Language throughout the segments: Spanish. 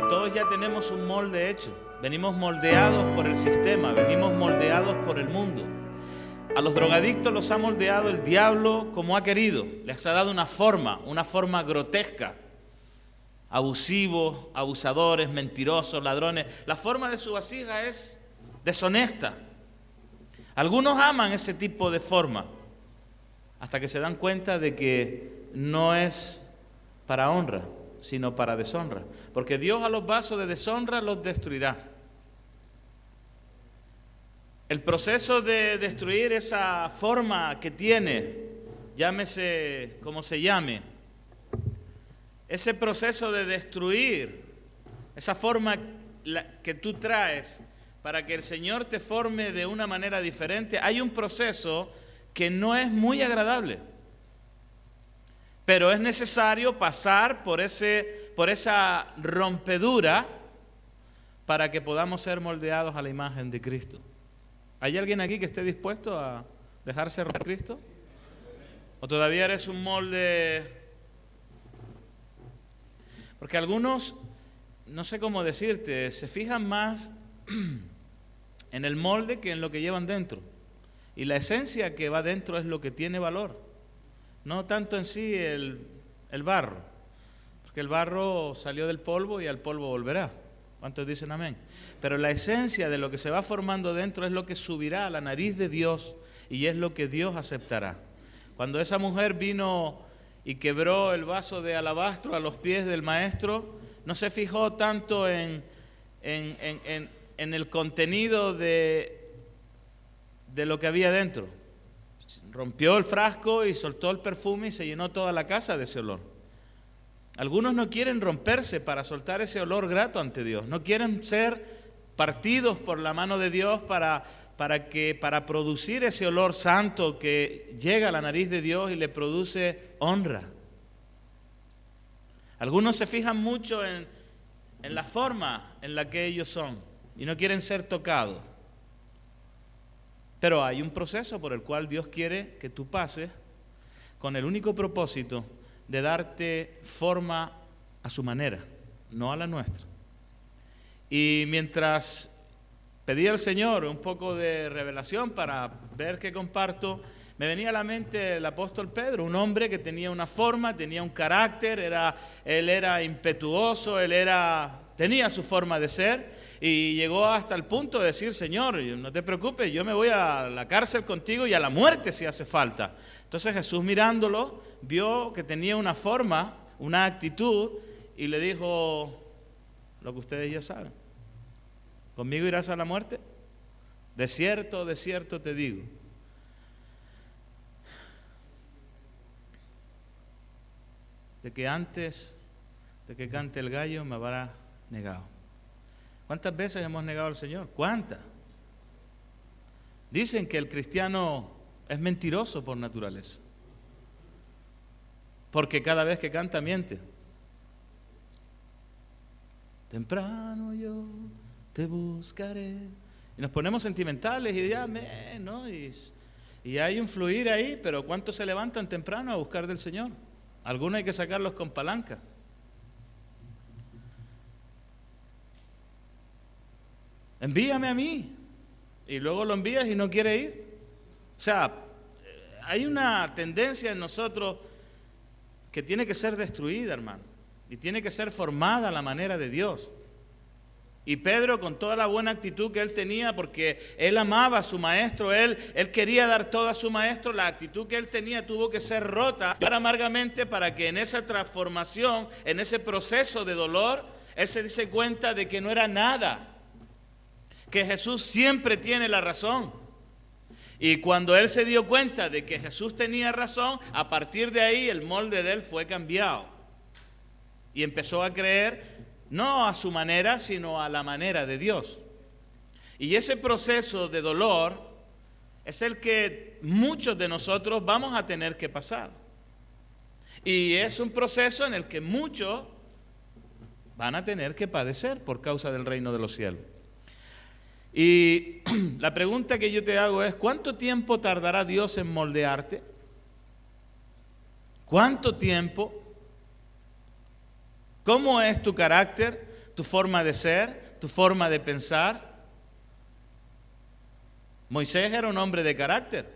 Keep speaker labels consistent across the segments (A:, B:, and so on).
A: todos ya tenemos un molde hecho. Venimos moldeados por el sistema, venimos moldeados por el mundo. A los drogadictos los ha moldeado el diablo como ha querido. Les ha dado una forma grotesca. Abusivos, abusadores, mentirosos, ladrones. La forma de su vasija es deshonesta. Algunos aman ese tipo de forma hasta que se dan cuenta de que no es para honra, sino para deshonra. Porque Dios a los vasos de deshonra los destruirá. El proceso de destruir esa forma que tiene, llámese como se llame, ese proceso de destruir esa forma que tú traes para que el Señor te forme de una manera diferente, hay un proceso que no es muy agradable. Pero es necesario pasar por esa rompedura para que podamos ser moldeados a la imagen de Cristo. ¿Hay alguien aquí que esté dispuesto a dejarse romper Cristo? ¿O todavía eres un molde? Porque algunos, no sé cómo decirte, se fijan más en el molde que en lo que llevan dentro. Y la esencia que va dentro es lo que tiene valor. No tanto en sí el barro. Porque el barro salió del polvo y al polvo volverá. ¿Cuántos dicen amén? Pero la esencia de lo que se va formando dentro es lo que subirá a la nariz de Dios y es lo que Dios aceptará. Cuando esa mujer vino y quebró el vaso de alabastro a los pies del maestro, no se fijó tanto en el contenido de lo que había dentro. Rompió el frasco y soltó el perfume y se llenó toda la casa de ese olor. Algunos no quieren romperse para soltar ese olor grato ante Dios. No quieren ser partidos por la mano de Dios para producir ese olor santo que llega a la nariz de Dios y le produce honra. Algunos se fijan mucho en la forma en la que ellos son y no quieren ser tocados. Pero hay un proceso por el cual Dios quiere que tú pases con el único propósito de darte forma a su manera, no a la nuestra. Y mientras pedía al Señor un poco de revelación para ver qué comparto, me venía a la mente el apóstol Pedro, un hombre que tenía una forma, tenía un carácter, él era impetuoso, tenía su forma de ser y llegó hasta el punto de decir: Señor, no te preocupes, yo me voy a la cárcel contigo y a la muerte si hace falta. Entonces Jesús, mirándolo, vio que tenía una forma, una actitud y le dijo lo que ustedes ya saben: ¿conmigo irás a la muerte? De cierto te digo. De que antes de que cante el gallo me habrá negado. ¿Cuántas veces hemos negado al Señor? ¿Cuántas? Dicen que el cristiano es mentiroso por naturaleza, porque cada vez que canta miente. Temprano yo te buscaré. Y nos ponemos sentimentales y ya, ¿no? Y hay un fluir ahí, pero ¿cuántos se levantan temprano a buscar del Señor? Algunos hay que sacarlos con palanca. Envíame a mí. Y luego lo envías y no quiere ir. O sea, hay una tendencia en nosotros que tiene que ser destruida, hermano. Y tiene que ser formada a la manera de Dios. Y Pedro, con toda la buena actitud que él tenía, porque él amaba a su maestro, él quería dar todo a su maestro, la actitud que él tenía tuvo que ser rota amargamente para que en esa transformación, en ese proceso de dolor, él se diese cuenta de que no era nada, que Jesús siempre tiene la razón. Y cuando él se dio cuenta de que Jesús tenía razón, a partir de ahí el molde de él fue cambiado. Y empezó a creer no a su manera, sino a la manera de Dios. Y ese proceso de dolor es el que muchos de nosotros vamos a tener que pasar. Y es un proceso en el que muchos van a tener que padecer por causa del reino de los cielos. Y la pregunta que yo te hago es: ¿cuánto tiempo tardará Dios en moldearte? ¿Cuánto tiempo? ¿Cómo es tu carácter? tu forma de ser, tu forma de pensar. Moisés era un hombre de carácter.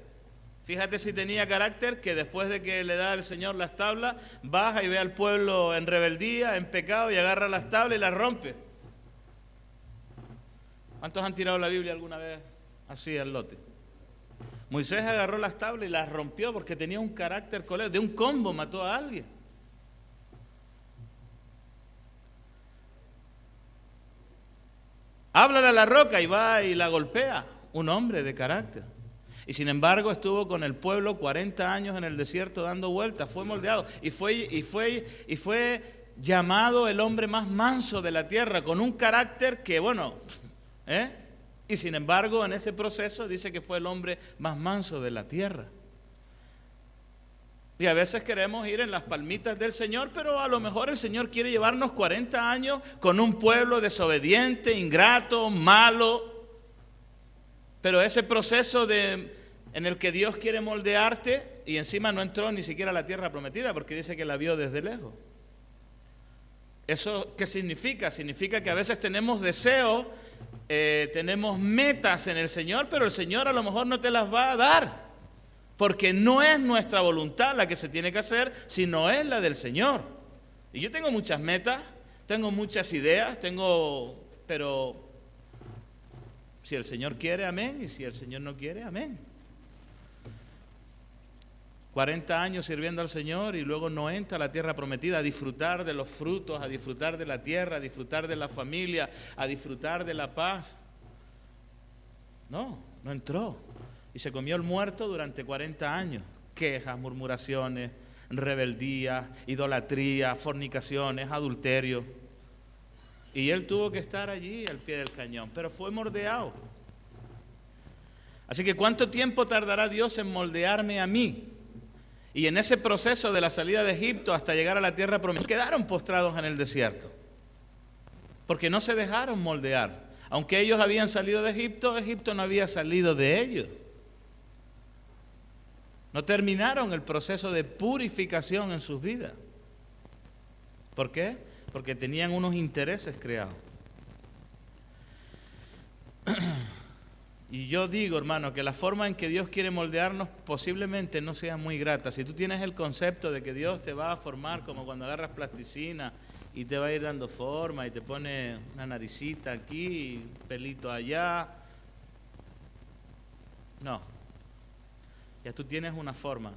A: Fíjate si tenía carácter, que después de que le da el Señor las tablas, baja y ve al pueblo en rebeldía, en pecado, y agarra las tablas y las rompe. ¿Cuántos han tirado la Biblia alguna vez así al lote? Moisés agarró las tablas y las rompió porque tenía un carácter colérico. De un combo mató a alguien. Háblale a la roca y va y la golpea. Un hombre de carácter. Y sin embargo estuvo con el pueblo 40 años en el desierto dando vueltas, fue moldeado y fue llamado el hombre más manso de la tierra, con un carácter que, bueno, y sin embargo en ese proceso dice que fue el hombre más manso de la tierra. Y a veces queremos ir en las palmitas del Señor, pero a lo mejor el Señor quiere llevarnos 40 años con un pueblo desobediente, ingrato, malo. Pero ese proceso en el que Dios quiere moldearte, y encima no entró ni siquiera a la tierra prometida, porque dice que la vio desde lejos. ¿Eso qué significa? Significa que a veces tenemos deseos, tenemos metas en el Señor, pero el Señor a lo mejor no te las va a dar, porque no es nuestra voluntad la que se tiene que hacer, sino es la del Señor. Y yo tengo muchas metas, tengo muchas ideas, pero si el Señor quiere, amén, y si el Señor no quiere, amén. 40 años sirviendo al Señor y luego no entra a la tierra prometida a disfrutar de los frutos, a disfrutar de la tierra, a disfrutar de la familia, a disfrutar de la paz. No entró. Y se comió el muerto durante 40 años. Quejas, murmuraciones, rebeldía, idolatría, fornicaciones, adulterio. Y él tuvo que estar allí al pie del cañón, pero fue moldeado. Así que ¿cuánto tiempo tardará Dios en moldearme a mí? Y en ese proceso de la salida de Egipto hasta llegar a la tierra prometida, quedaron postrados en el desierto, porque no se dejaron moldear. Aunque ellos habían salido de Egipto, Egipto no había salido de ellos. No terminaron el proceso de purificación en sus vidas. ¿Por qué? Porque tenían unos intereses creados. Y yo digo, hermano, que la forma en que Dios quiere moldearnos posiblemente no sea muy grata. Si tú tienes el concepto de que Dios te va a formar como cuando agarras plasticina y te va a ir dando forma y te pone una naricita aquí, pelito allá. No. Ya tú tienes una forma,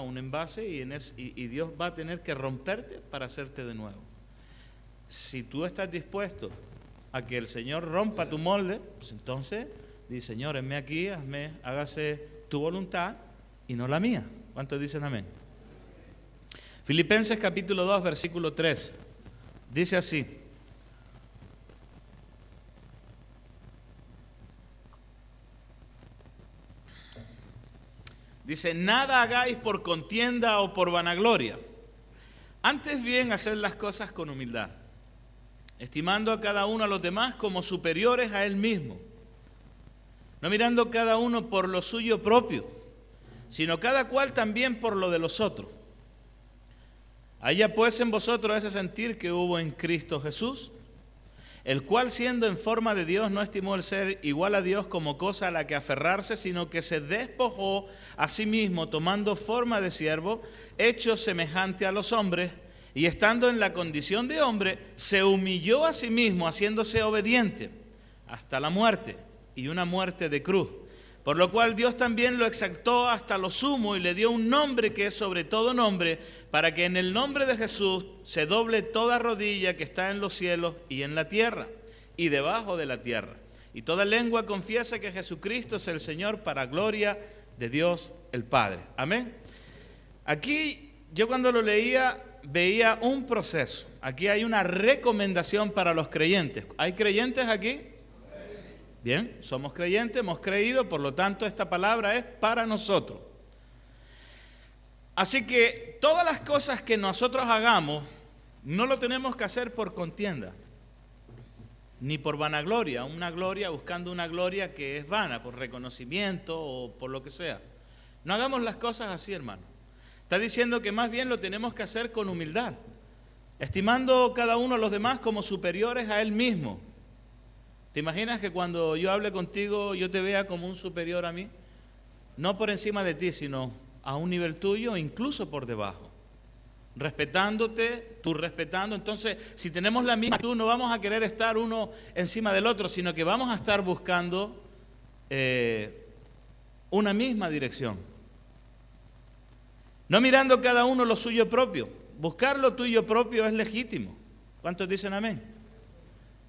A: un envase y Dios va a tener que romperte para hacerte de nuevo. Si tú estás dispuesto a que el Señor rompa tu molde, pues entonces di, Señor, heme aquí, hágase tu voluntad y no la mía. ¿Cuántos dicen amén? Filipenses capítulo 2, versículo 3. Dice así: dice, nada hagáis por contienda o por vanagloria, antes bien haced las cosas con humildad, estimando a cada uno a los demás como superiores a él mismo, no mirando cada uno por lo suyo propio, sino cada cual también por lo de los otros. Haya pues en vosotros ese sentir que hubo en Cristo Jesús, el cual siendo en forma de Dios no estimó el ser igual a Dios como cosa a la que aferrarse, sino que se despojó a sí mismo, tomando forma de siervo, hecho semejante a los hombres, y estando en la condición de hombre, se humilló a sí mismo, haciéndose obediente hasta la muerte, y una muerte de cruz. Por lo cual Dios también lo exaltó hasta lo sumo y le dio un nombre que es sobre todo nombre, para que en el nombre de Jesús se doble toda rodilla que está en los cielos y en la tierra y debajo de la tierra, y toda lengua confiese que Jesucristo es el Señor, para gloria de Dios el Padre. Amén. Aquí yo cuando lo leía veía un proceso. Aquí hay una recomendación para los creyentes. ¿Hay creyentes aquí? Bien, somos creyentes, hemos creído, por lo tanto esta palabra es para nosotros. Así que todas las cosas que nosotros hagamos no lo tenemos que hacer por contienda, ni por vanagloria, buscando una gloria que es vana, por reconocimiento o por lo que sea. No hagamos las cosas así, hermano. Está diciendo que más bien lo tenemos que hacer con humildad, estimando cada uno a los demás como superiores a él mismo. ¿Te imaginas que cuando yo hable contigo yo te vea como un superior a mí? No por encima de ti, sino a un nivel tuyo, incluso por debajo. Respetándote, tú respetando. Entonces, si tenemos la misma actitud, no vamos a querer estar uno encima del otro, sino que vamos a estar buscando una misma dirección. No mirando cada uno lo suyo propio. Buscar lo tuyo propio es legítimo. ¿Cuántos dicen amén?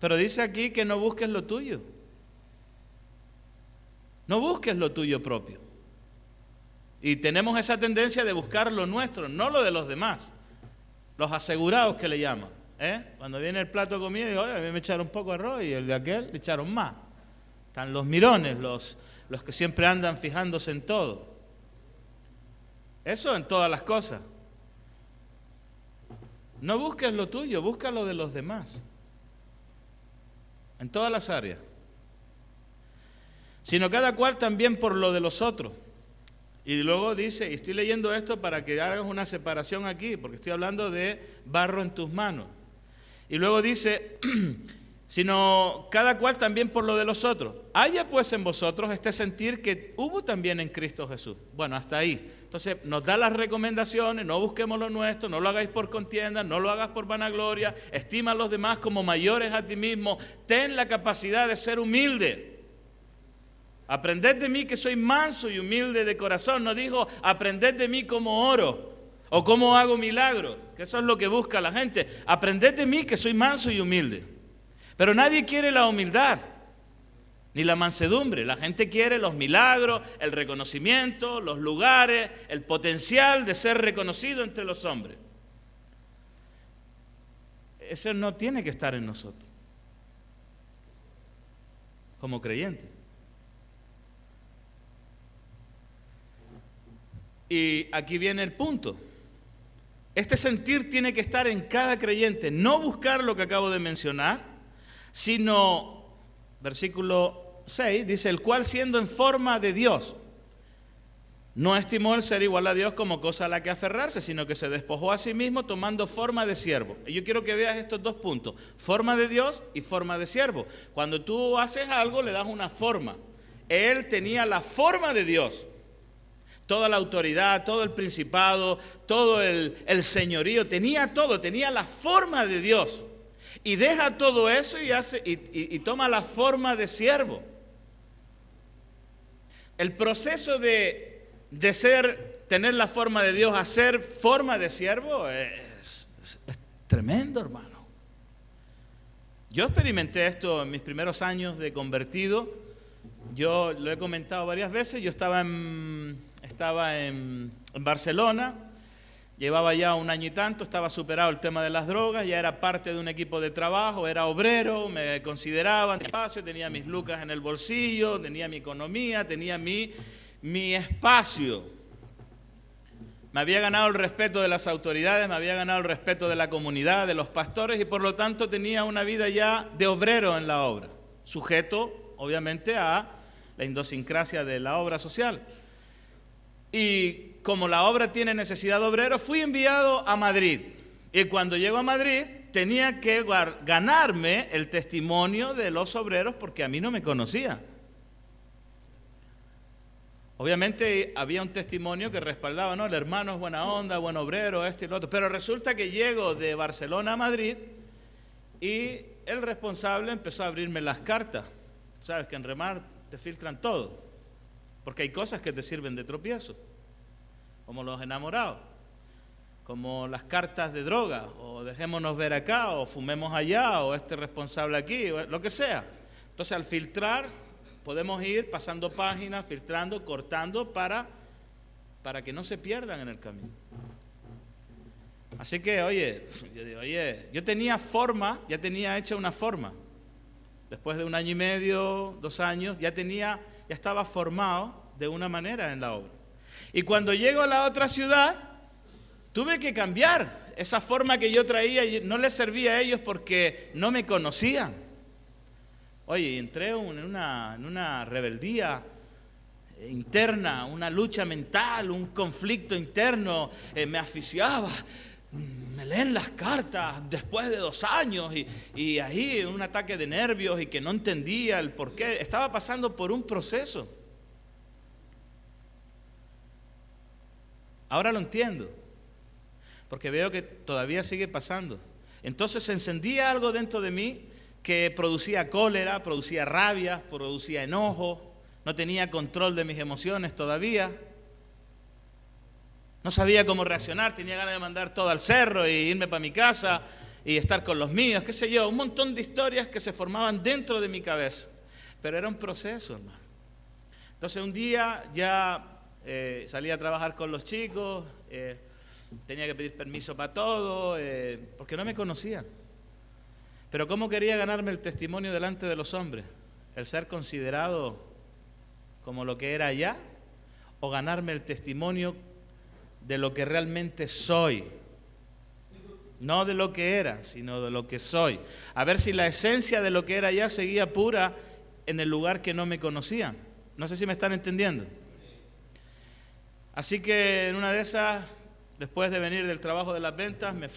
A: Pero dice aquí que no busques lo tuyo. No busques lo tuyo propio. Y tenemos esa tendencia de buscar lo nuestro, no lo de los demás. Los asegurados que le llaman. Cuando viene el plato de comida, digo, oye, a mí me echaron un poco de arroz y el de aquel le echaron más. Están los mirones, los que siempre andan fijándose en todo. Eso en todas las cosas. No busques lo tuyo, busca lo de los demás. En todas las áreas. Sino cada cual también por lo de los otros. Y luego dice, y estoy leyendo esto para que hagas una separación aquí, porque estoy hablando de barro en tus manos. Y luego dice, sino cada cual también por lo de los otros. Haya pues en vosotros este sentir que hubo también en Cristo Jesús. Bueno, hasta ahí. Entonces nos da las recomendaciones, no busquemos lo nuestro, no lo hagáis por contienda, no lo hagas por vanagloria, estima a los demás como mayores a ti mismo, ten la capacidad de ser humilde. Aprended de mí que soy manso y humilde de corazón. No dijo, aprended de mí como oro o cómo hago milagros, que eso es lo que busca la gente. Aprended de mí que soy manso y humilde. Pero nadie quiere la humildad, ni la mansedumbre. La gente quiere los milagros, el reconocimiento, los lugares, el potencial de ser reconocido entre los hombres. Eso no tiene que estar en nosotros, como creyentes. Y aquí viene el punto. Este sentir tiene que estar en cada creyente, no buscar lo que acabo de mencionar, sino, versículo 6, dice, el cual siendo en forma de Dios, no estimó el ser igual a Dios como cosa a la que aferrarse, sino que se despojó a sí mismo tomando forma de siervo. Y yo quiero que veas estos dos puntos, forma de Dios y forma de siervo. Cuando tú haces algo, le das una forma. Él tenía la forma de Dios. Toda la autoridad, todo el principado, todo el señorío, tenía todo, tenía la forma de Dios. Y deja todo eso y toma la forma de siervo. El proceso de tener la forma de Dios a ser forma de siervo es tremendo, hermano. Yo experimenté esto en mis primeros años de convertido. Yo lo he comentado varias veces. Yo estaba en Barcelona, llevaba ya un año y tanto, estaba superado el tema de las drogas, ya era parte de un equipo de trabajo, era obrero, me consideraban, espacio, tenía mis lucas en el bolsillo, tenía mi economía, tenía mi espacio. Me había ganado el respeto de las autoridades, me había ganado el respeto de la comunidad, de los pastores, y por lo tanto tenía una vida ya de obrero en la obra, sujeto obviamente a la idiosincrasia de la obra social. Y como la obra tiene necesidad de obreros, fui enviado a Madrid. Y cuando llego a Madrid, tenía que ganarme el testimonio de los obreros porque a mí no me conocían. Obviamente había un testimonio que respaldaba, ¿no? El hermano es buena onda, buen obrero, esto y lo otro. Pero resulta que llego de Barcelona a Madrid y el responsable empezó a abrirme las cartas. Sabes que en Remar te filtran todo. Porque hay cosas que te sirven de tropiezo, como los enamorados, como las cartas de droga, o dejémonos ver acá, o fumemos allá, o este responsable aquí, o lo que sea. Entonces al filtrar podemos ir pasando páginas, filtrando, cortando para que no se pierdan en el camino. Así que, yo tenía forma, ya tenía hecha una forma. Después de un año y medio, 2 años, ya estaba formado de una manera en la obra. Y cuando llego a la otra ciudad, tuve que cambiar. Esa forma que yo traía no les servía a ellos porque no me conocían. Oye, entré en una rebeldía interna, una lucha mental, un conflicto interno, me asfixiaba. me leen las cartas después de 2 años y ahí un ataque de nervios y que no entendía el por qué. Estaba pasando por un proceso. Ahora lo entiendo, porque veo que todavía sigue pasando. Entonces se encendía algo dentro de mí que producía cólera, producía rabia, producía enojo. No tenía control de mis emociones todavía. No sabía cómo reaccionar, tenía ganas de mandar todo al cerro e irme para mi casa y estar con los míos, qué sé yo, un montón de historias que se formaban dentro de mi cabeza. Pero era un proceso, hermano. Entonces un día ya salí a trabajar con los chicos, tenía que pedir permiso para todo, porque no me conocían. Pero ¿cómo quería ganarme el testimonio delante de los hombres? ¿El ser considerado como lo que era allá? ¿O ganarme el testimonio de lo que realmente soy? No de lo que era, sino de lo que soy. A ver si la esencia de lo que era allá seguía pura en el lugar que no me conocían. No sé si me están entendiendo. Así que en una de esas, después de venir del trabajo de las ventas, me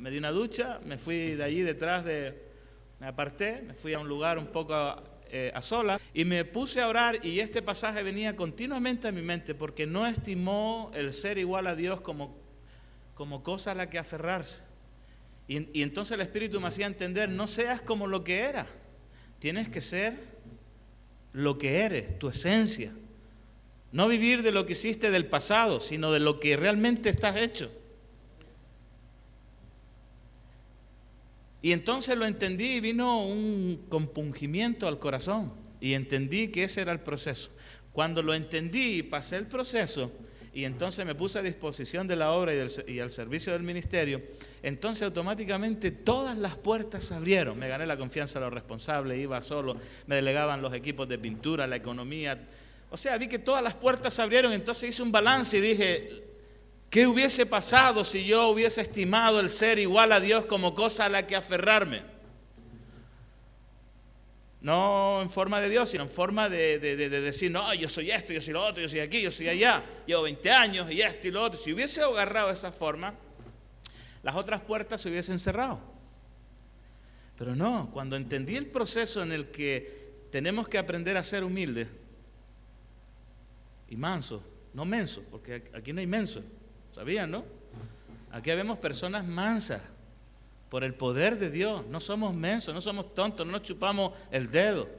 A: di una ducha, me fui de allí me aparté, me fui a un lugar un poco a solas y me puse a orar, y este pasaje venía continuamente a mi mente porque no estimó el ser igual a Dios como cosa a la que aferrarse. Y entonces el Espíritu me hacía entender, no seas como lo que era, tienes que ser lo que eres, tu esencia. No vivir de lo que hiciste del pasado, sino de lo que realmente estás hecho. Y entonces lo entendí y vino un compungimiento al corazón. Y entendí que ese era el proceso. Cuando lo entendí y pasé el proceso, y entonces me puse a disposición de la obra y al servicio del ministerio, entonces automáticamente todas las puertas se abrieron. Me gané la confianza de los responsables, iba solo, me delegaban los equipos de pintura, la economía. O sea, vi que todas las puertas se abrieron, entonces hice un balance y dije, ¿qué hubiese pasado si yo hubiese estimado el ser igual a Dios como cosa a la que aferrarme? No en forma de Dios, sino en forma de decir, no, yo soy esto, yo soy lo otro, yo soy aquí, yo soy allá, llevo 20 años y esto y lo otro. Si hubiese agarrado esa forma, las otras puertas se hubiesen cerrado. Pero no, cuando entendí el proceso en el que tenemos que aprender a ser humildes y mansos, no mensos, porque aquí no hay mensos, ¿sabían, no? Aquí vemos personas mansas por el poder de Dios. No somos mensos, no somos tontos, no nos chupamos el dedo.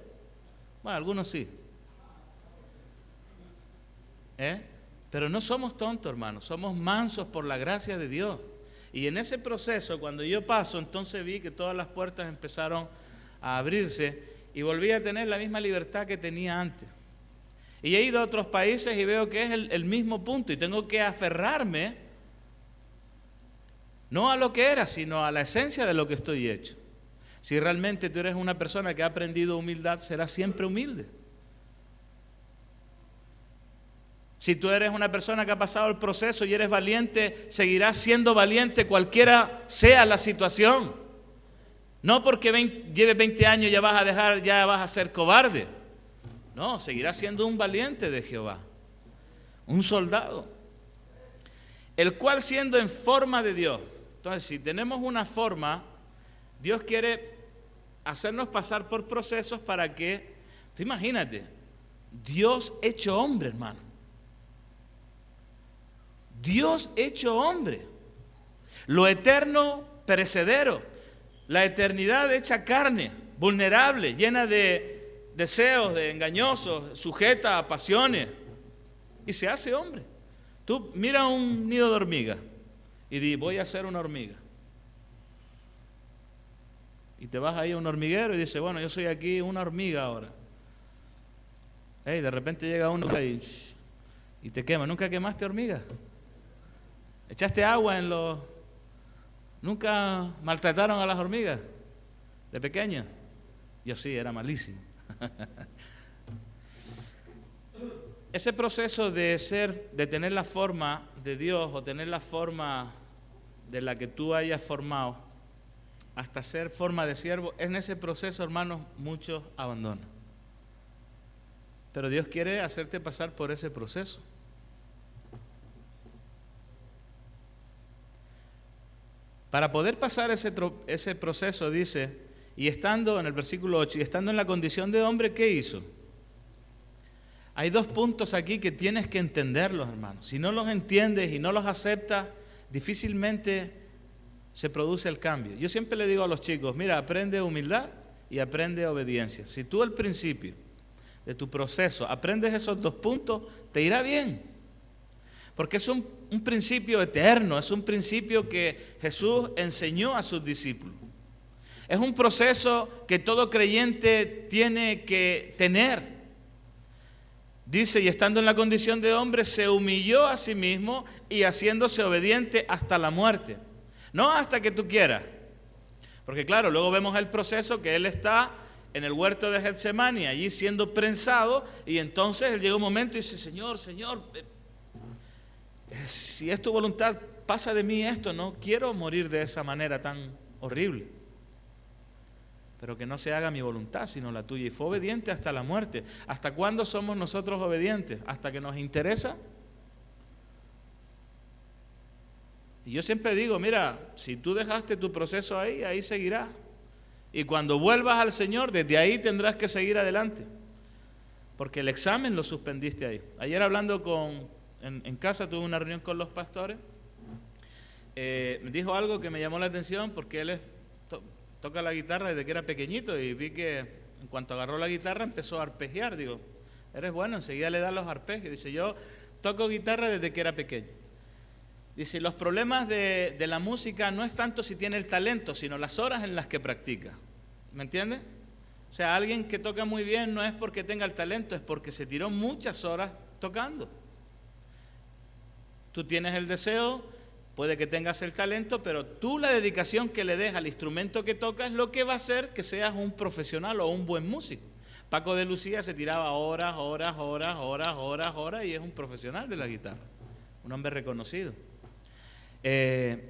A: Bueno, algunos sí. Pero no somos tontos, hermanos, somos mansos por la gracia de Dios. Y en ese proceso, cuando yo paso, entonces vi que todas las puertas empezaron a abrirse y volví a tener la misma libertad que tenía antes. Y he ido a otros países y veo que es el mismo punto y tengo que aferrarme no a lo que era, sino a la esencia de lo que estoy hecho. Si realmente tú eres una persona que ha aprendido humildad, serás siempre humilde. Si tú eres una persona que ha pasado el proceso y eres valiente, seguirás siendo valiente cualquiera sea la situación. No porque lleves 20 años ya vas a ser cobarde. No, seguirás siendo un valiente de Jehová, un soldado, el cual siendo en forma de Dios. Entonces, si tenemos una forma, Dios quiere hacernos pasar por procesos para que, tú imagínate, Dios hecho hombre, hermano. Dios hecho hombre. Lo eterno perecedero, la eternidad hecha carne, vulnerable, llena de deseos, de engañosos, sujeta a pasiones, y se hace hombre. Tú mira un nido de hormiga y di, voy a ser una hormiga. Y te vas ahí a un hormiguero y dices, bueno, yo soy aquí una hormiga ahora. Hey, de repente llega uno y te quema. ¿Nunca quemaste hormiga? ¿Echaste agua en los... ¿Nunca maltrataron a las hormigas de pequeña? Yo sí, era malísimo. Ese proceso de tener la forma de Dios o tener la forma de la que tú hayas formado hasta ser forma de siervo, en ese proceso, hermanos, muchos abandonan. Pero Dios quiere hacerte pasar por ese proceso. Para poder pasar ese proceso, dice, y estando en el versículo 8, y estando en la condición de hombre, ¿qué hizo? Hay dos puntos aquí que tienes que entenderlos, hermanos. Si no los entiendes y no los aceptas, difícilmente se produce el cambio. Yo siempre le digo a los chicos, mira, aprende humildad y aprende obediencia. Si tú al principio de tu proceso aprendes esos dos puntos, te irá bien. Porque es un principio eterno, es un principio que Jesús enseñó a sus discípulos. Es un proceso que todo creyente tiene que tener. Dice, y estando en la condición de hombre, se humilló a sí mismo y haciéndose obediente hasta la muerte. No hasta que tú quieras. Porque claro, luego vemos el proceso que él está en el huerto de Getsemaní, allí siendo prensado, y entonces él llega un momento y dice, Señor, si es tu voluntad, pasa de mí esto, no quiero morir de esa manera tan horrible. Pero que no se haga mi voluntad, sino la tuya. Y fue obediente hasta la muerte. ¿Hasta cuándo somos nosotros obedientes? ¿Hasta que nos interesa? Y yo siempre digo, mira, si tú dejaste tu proceso ahí, ahí seguirás. Y cuando vuelvas al Señor, desde ahí tendrás que seguir adelante. Porque el examen lo suspendiste ahí. Ayer hablando en casa, tuve una reunión con los pastores. Me dijo algo que me llamó la atención porque él toca la guitarra desde que era pequeñito y vi que en cuanto agarró la guitarra empezó a arpegiar. Digo, eres bueno, enseguida le da los arpegios. Dice, yo toco guitarra desde que era pequeño. Dice, los problemas de la música no es tanto si tiene el talento, sino las horas en las que practica. ¿Me entiendes? O sea, alguien que toca muy bien no es porque tenga el talento, es porque se tiró muchas horas tocando. Tú tienes el deseo, puede que tengas el talento, pero tú la dedicación que le des al instrumento que tocas es lo que va a hacer que seas un profesional o un buen músico. Paco de Lucía se tiraba horas y es un profesional de la guitarra, un hombre reconocido. ¿Qué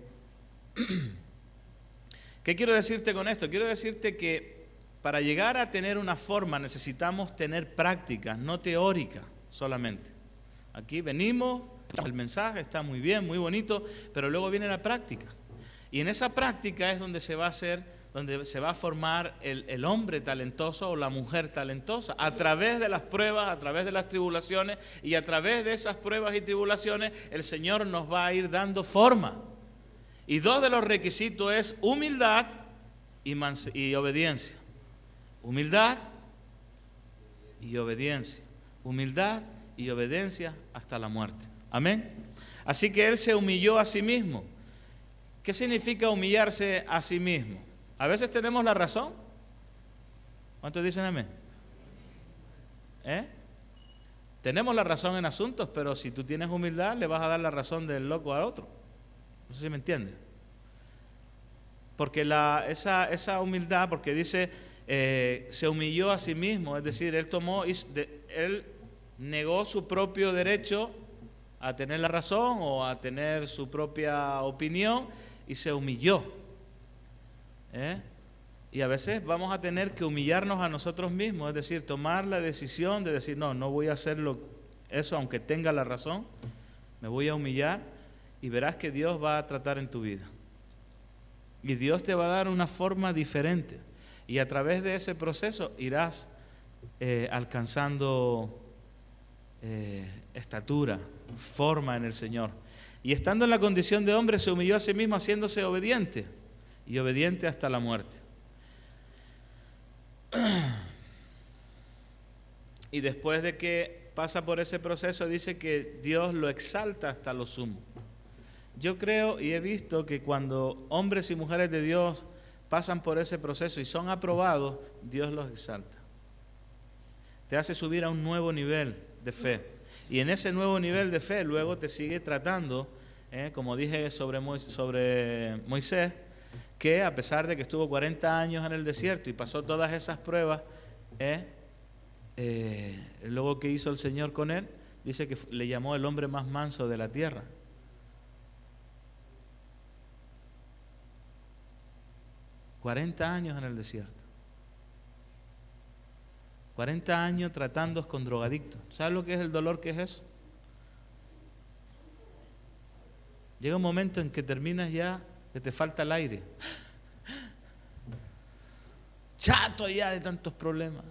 A: quiero decirte con esto? Quiero decirte que para llegar a tener una forma necesitamos tener prácticas, no teóricas solamente. Aquí venimos, el mensaje está muy bien, muy bonito, pero luego viene la práctica. Y en esa práctica es donde se va a formar el hombre talentoso o la mujer talentosa, a través de las pruebas, a través de las tribulaciones, y a través de esas pruebas y tribulaciones el Señor nos va a ir dando forma. Y dos de los requisitos es humildad y obediencia. Humildad y obediencia. Humildad y obediencia hasta la muerte. Amén. Así que Él se humilló a sí mismo. ¿Qué significa humillarse a sí mismo? A veces tenemos la razón. ¿Cuántos dicen amén? Tenemos la razón en asuntos, pero si tú tienes humildad, le vas a dar la razón del loco al otro. No sé si me entiende. Porque esa humildad, porque dice, se humilló a sí mismo, es decir, él negó su propio derecho a tener la razón o a tener su propia opinión y se humilló. Y a veces vamos a tener que humillarnos a nosotros mismos, es decir, tomar la decisión de decir, no voy a hacer eso aunque tenga la razón, me voy a humillar y verás que Dios va a tratar en tu vida. Y Dios te va a dar una forma diferente y a través de ese proceso irás alcanzando estatura, forma en el Señor. Y estando en la condición de hombre se humilló a sí mismo haciéndose obediente y obediente hasta la muerte. Y después de que pasa por ese proceso dice que Dios lo exalta hasta lo sumo. Yo creo y he visto que cuando hombres y mujeres de Dios pasan por ese proceso y son aprobados, Dios los exalta. Te hace subir a un nuevo nivel de fe. Y en ese nuevo nivel de fe luego te sigue tratando, como dije sobre Moisés, que a pesar de que estuvo 40 años en el desierto y pasó todas esas pruebas, luego que hizo el Señor con él, dice que le llamó el hombre más manso de la tierra. $40 años en el desierto. 40 años tratando con drogadictos. ¿Sabes lo que es el dolor que es eso? Llega un momento en que terminas ya que te falta el aire. Chato ya de tantos problemas.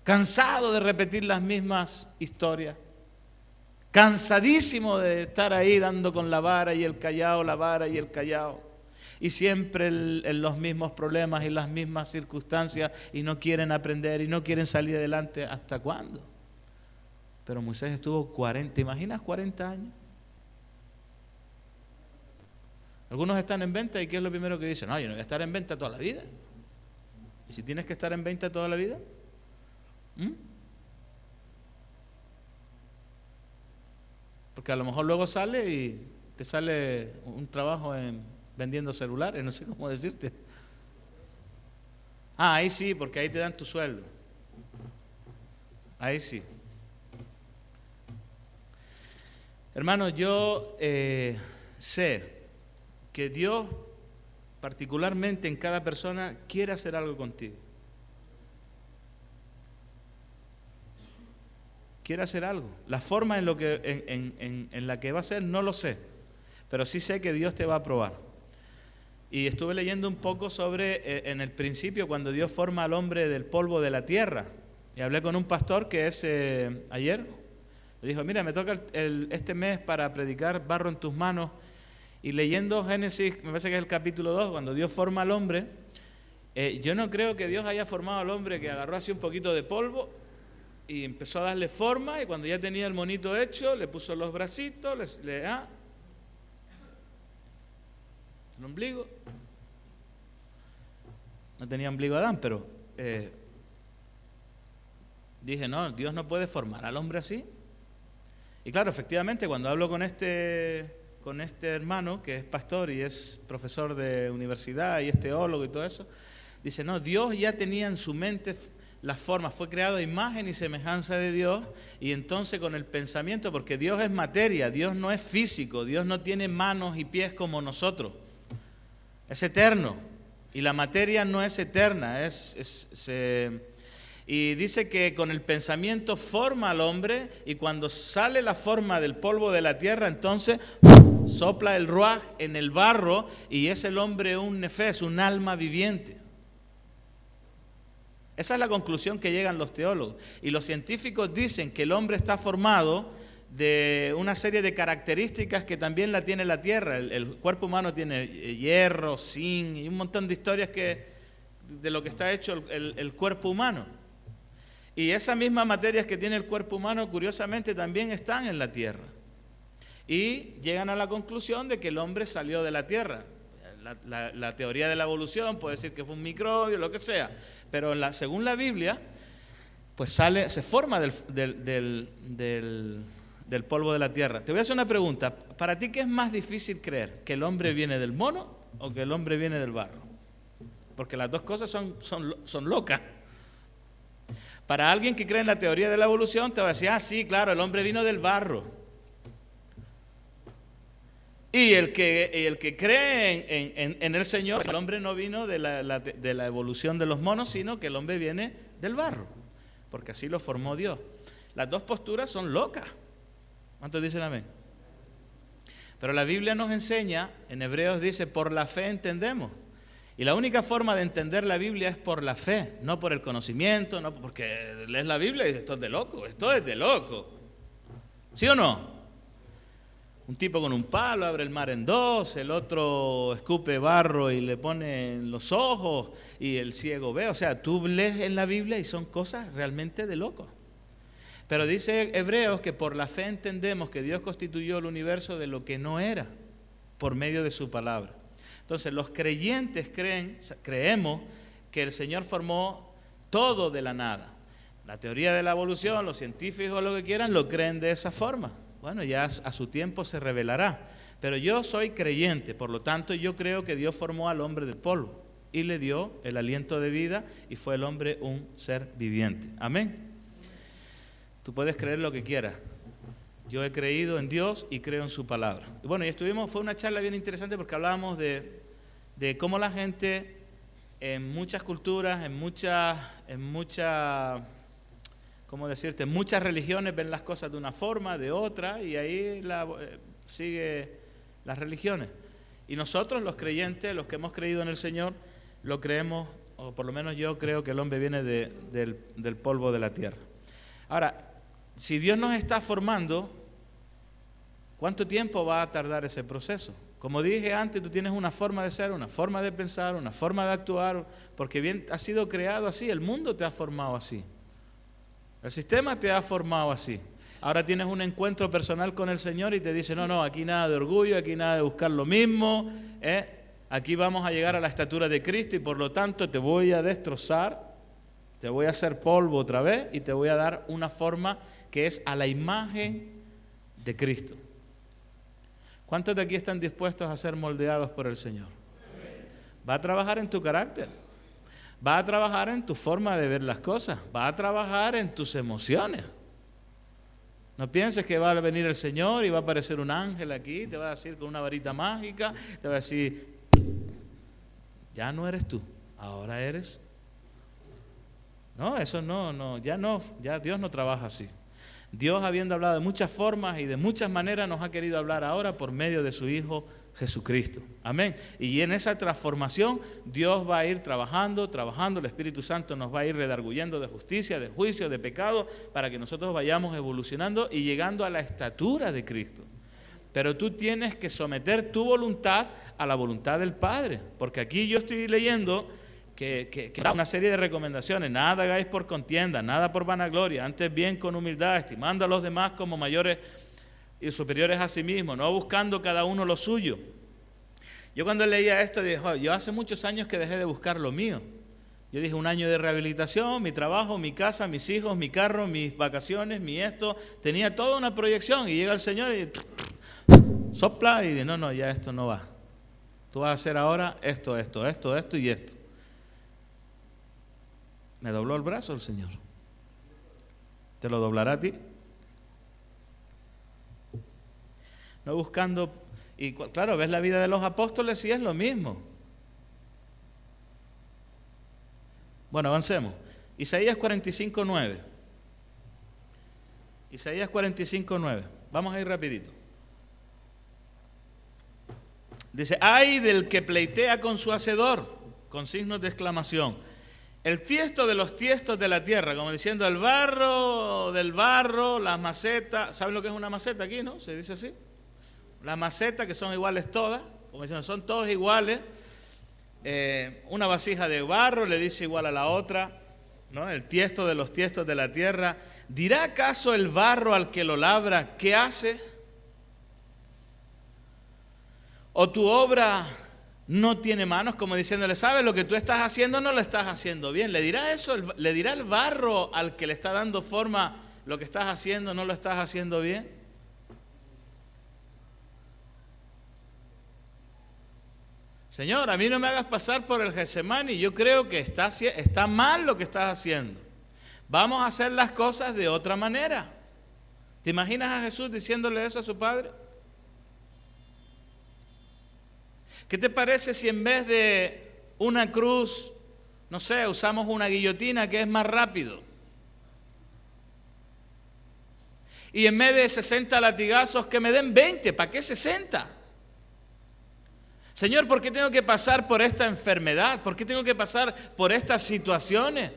A: Cansado de repetir las mismas historias. Cansadísimo de estar ahí dando con la vara y el callao, la vara y el callao. Y siempre en los mismos problemas y las mismas circunstancias y no quieren aprender y no quieren salir adelante. ¿Hasta cuándo? Pero Moisés estuvo 40, ¿te imaginas 40 años? Algunos están en venta y ¿qué es lo primero que dicen? No, yo no voy a estar en venta toda la vida. ¿Y si tienes que estar en venta toda la vida? Porque a lo mejor luego sale y te sale un trabajo vendiendo celulares, no sé cómo decirte. Ahí sí, porque ahí te dan tu sueldo. Ahí sí. Hermanos, yo sé que Dios, particularmente en cada persona, quiere hacer algo contigo. Quiere hacer algo. La forma en la que va a ser no lo sé, pero sí sé que Dios te va a probar. Y estuve leyendo un poco sobre, en el principio, cuando Dios forma al hombre del polvo de la tierra. Y hablé con un pastor que es ayer. Le dijo, mira, me toca este mes para predicar barro en tus manos. Y leyendo Génesis, me parece que es el capítulo 2, cuando Dios forma al hombre, yo no creo que Dios haya formado al hombre que agarró así un poquito de polvo y empezó a darle forma, y cuando ya tenía el monito hecho, le puso los bracitos, el ombligo. No tenía ombligo Adán, pero dije, no, Dios no puede formar al hombre así. Y claro, efectivamente, cuando hablo con este hermano, que es pastor y es profesor de universidad y es teólogo y todo eso, dice, no, Dios ya tenía en su mente las formas, fue creado a imagen y semejanza de Dios, y entonces con el pensamiento, porque Dios es materia, Dios no es físico, Dios no tiene manos y pies como nosotros, es eterno, y la materia no es eterna, y dice que con el pensamiento forma al hombre, y cuando sale la forma del polvo de la tierra, entonces sopla el ruaj en el barro, y es el hombre un nefes, un alma viviente. Esa es la conclusión que llegan los teólogos. Y los científicos dicen que el hombre está formado de una serie de características que también la tiene la tierra. El cuerpo humano tiene hierro, zinc y un montón de historias de lo que está hecho el cuerpo humano. Y esas mismas materias que tiene el cuerpo humano, curiosamente, también están en la tierra. Y llegan a la conclusión de que el hombre salió de la tierra. La teoría de la evolución puede decir que fue un microbio, lo que sea, pero según la Biblia, pues se forma del polvo de la tierra. Te voy a hacer una pregunta. ¿Para ti qué es más difícil creer? ¿Que el hombre viene del mono o que el hombre viene del barro? Porque las dos cosas son locas. Para alguien que cree en la teoría de la evolución, te va a decir, sí, claro, el hombre vino del barro. Y el que cree en el Señor, el hombre no vino de la evolución de los monos, sino que el hombre viene del barro, porque así lo formó Dios. Las dos posturas son locas. ¿Cuántos dicen amén? Pero la Biblia nos enseña, en Hebreos dice, por la fe entendemos. Y la única forma de entender la Biblia es por la fe, no por el conocimiento, no porque lees la Biblia y dices, esto es de loco. ¿Sí o no? Un tipo con un palo abre el mar en dos, el otro escupe barro y le pone en los ojos y el ciego ve. O sea, tú lees en la Biblia y son cosas realmente de locos. Pero dice Hebreos que por la fe entendemos que Dios constituyó el universo de lo que no era por medio de su palabra. Entonces los creyentes creemos que el Señor formó todo de la nada. La teoría de la evolución, los científicos, lo que quieran, lo creen de esa forma. Bueno, ya a su tiempo se revelará. Pero yo soy creyente, por lo tanto yo creo que Dios formó al hombre del polvo y le dio el aliento de vida y fue el hombre un ser viviente. Amén. Tú puedes creer lo que quieras. Yo he creído en Dios y creo en su palabra. Y bueno, fue una charla bien interesante porque hablábamos de cómo la gente en muchas culturas, en muchas ¿cómo decirte? Muchas religiones ven las cosas de una forma, de otra, y ahí sigue las religiones. Y nosotros los creyentes, los que hemos creído en el Señor, lo creemos, o por lo menos yo creo que el hombre viene del polvo de la tierra. Ahora, si Dios nos está formando, ¿cuánto tiempo va a tardar ese proceso? Como dije antes, tú tienes una forma de ser, una forma de pensar, una forma de actuar, porque bien has sido creado así, el mundo te ha formado así, el sistema te ha formado así. Ahora tienes un encuentro personal con el Señor y te dice, no, aquí nada de orgullo, aquí nada de buscar lo mismo, aquí vamos a llegar a la estatura de Cristo y por lo tanto te voy a destrozar, te voy a hacer polvo otra vez y te voy a dar una forma que es a la imagen de Cristo. ¿Cuántos de aquí están dispuestos a ser moldeados por el Señor? Va a trabajar en tu carácter, va a trabajar en tu forma de ver las cosas, va a trabajar en tus emociones. No pienses que va a venir el Señor y va a aparecer un ángel aquí, te va a decir con una varita mágica, te va a decir, ya no eres tú, ahora eres. No, eso no, ya Dios no trabaja así. Dios, habiendo hablado de muchas formas y de muchas maneras, nos ha querido hablar ahora por medio de su Hijo Jesucristo. Amén. Y en esa transformación Dios va a ir trabajando, el Espíritu Santo nos va a ir redarguyendo de justicia, de juicio, de pecado, para que nosotros vayamos evolucionando y llegando a la estatura de Cristo. Pero tú tienes que someter tu voluntad a la voluntad del Padre, porque aquí yo estoy leyendo que da una serie de recomendaciones. Nada hagáis por contienda, nada por vanagloria, antes bien con humildad, estimando a los demás como mayores y superiores a sí mismos, no buscando cada uno lo suyo. Yo cuando leía esto dije, yo hace muchos años que dejé de buscar lo mío. Yo dije, un año de rehabilitación, mi trabajo, mi casa, mis hijos, mi carro, mis vacaciones, mi esto, tenía toda una proyección y llega el Señor y sopla y dice, no, ya esto no va. Tú vas a hacer ahora esto y esto. Me dobló el brazo el Señor. ¿Te lo doblará a ti? No buscando, y claro, ves la vida de los apóstoles y es lo mismo. Bueno, avancemos. Isaías 45:9. Isaías 45:9. Vamos a ir rapidito. Dice, ay del que pleitea con su hacedor, con signos de exclamación. El tiesto de los tiestos de la tierra, como diciendo el barro del barro, las macetas. ¿Saben lo que es una maceta aquí, no? Se dice así. Las macetas que son iguales todas, como diciendo, son todos iguales. Una vasija de barro le dice igual a la otra, ¿no? El tiesto de los tiestos de la tierra. ¿Dirá acaso el barro al que lo labra, qué hace? ¿O tu obra no tiene manos? Como diciéndole, ¿sabes? Lo que tú estás haciendo no lo estás haciendo bien. ¿Le dirá eso? ¿Le dirá el barro al que le está dando forma, lo que estás haciendo no lo estás haciendo bien? Señor, a mí no me hagas pasar por el Getsemaní. Yo creo que está mal lo que estás haciendo. Vamos a hacer las cosas de otra manera. ¿Te imaginas a Jesús diciéndole eso a su Padre? ¿Qué te parece si en vez de una cruz, no sé, usamos una guillotina que es más rápido? Y en vez de 60 latigazos, que me den 20. ¿Para qué 60? Señor, ¿por qué tengo que pasar por esta enfermedad? ¿Por qué tengo que pasar por estas situaciones?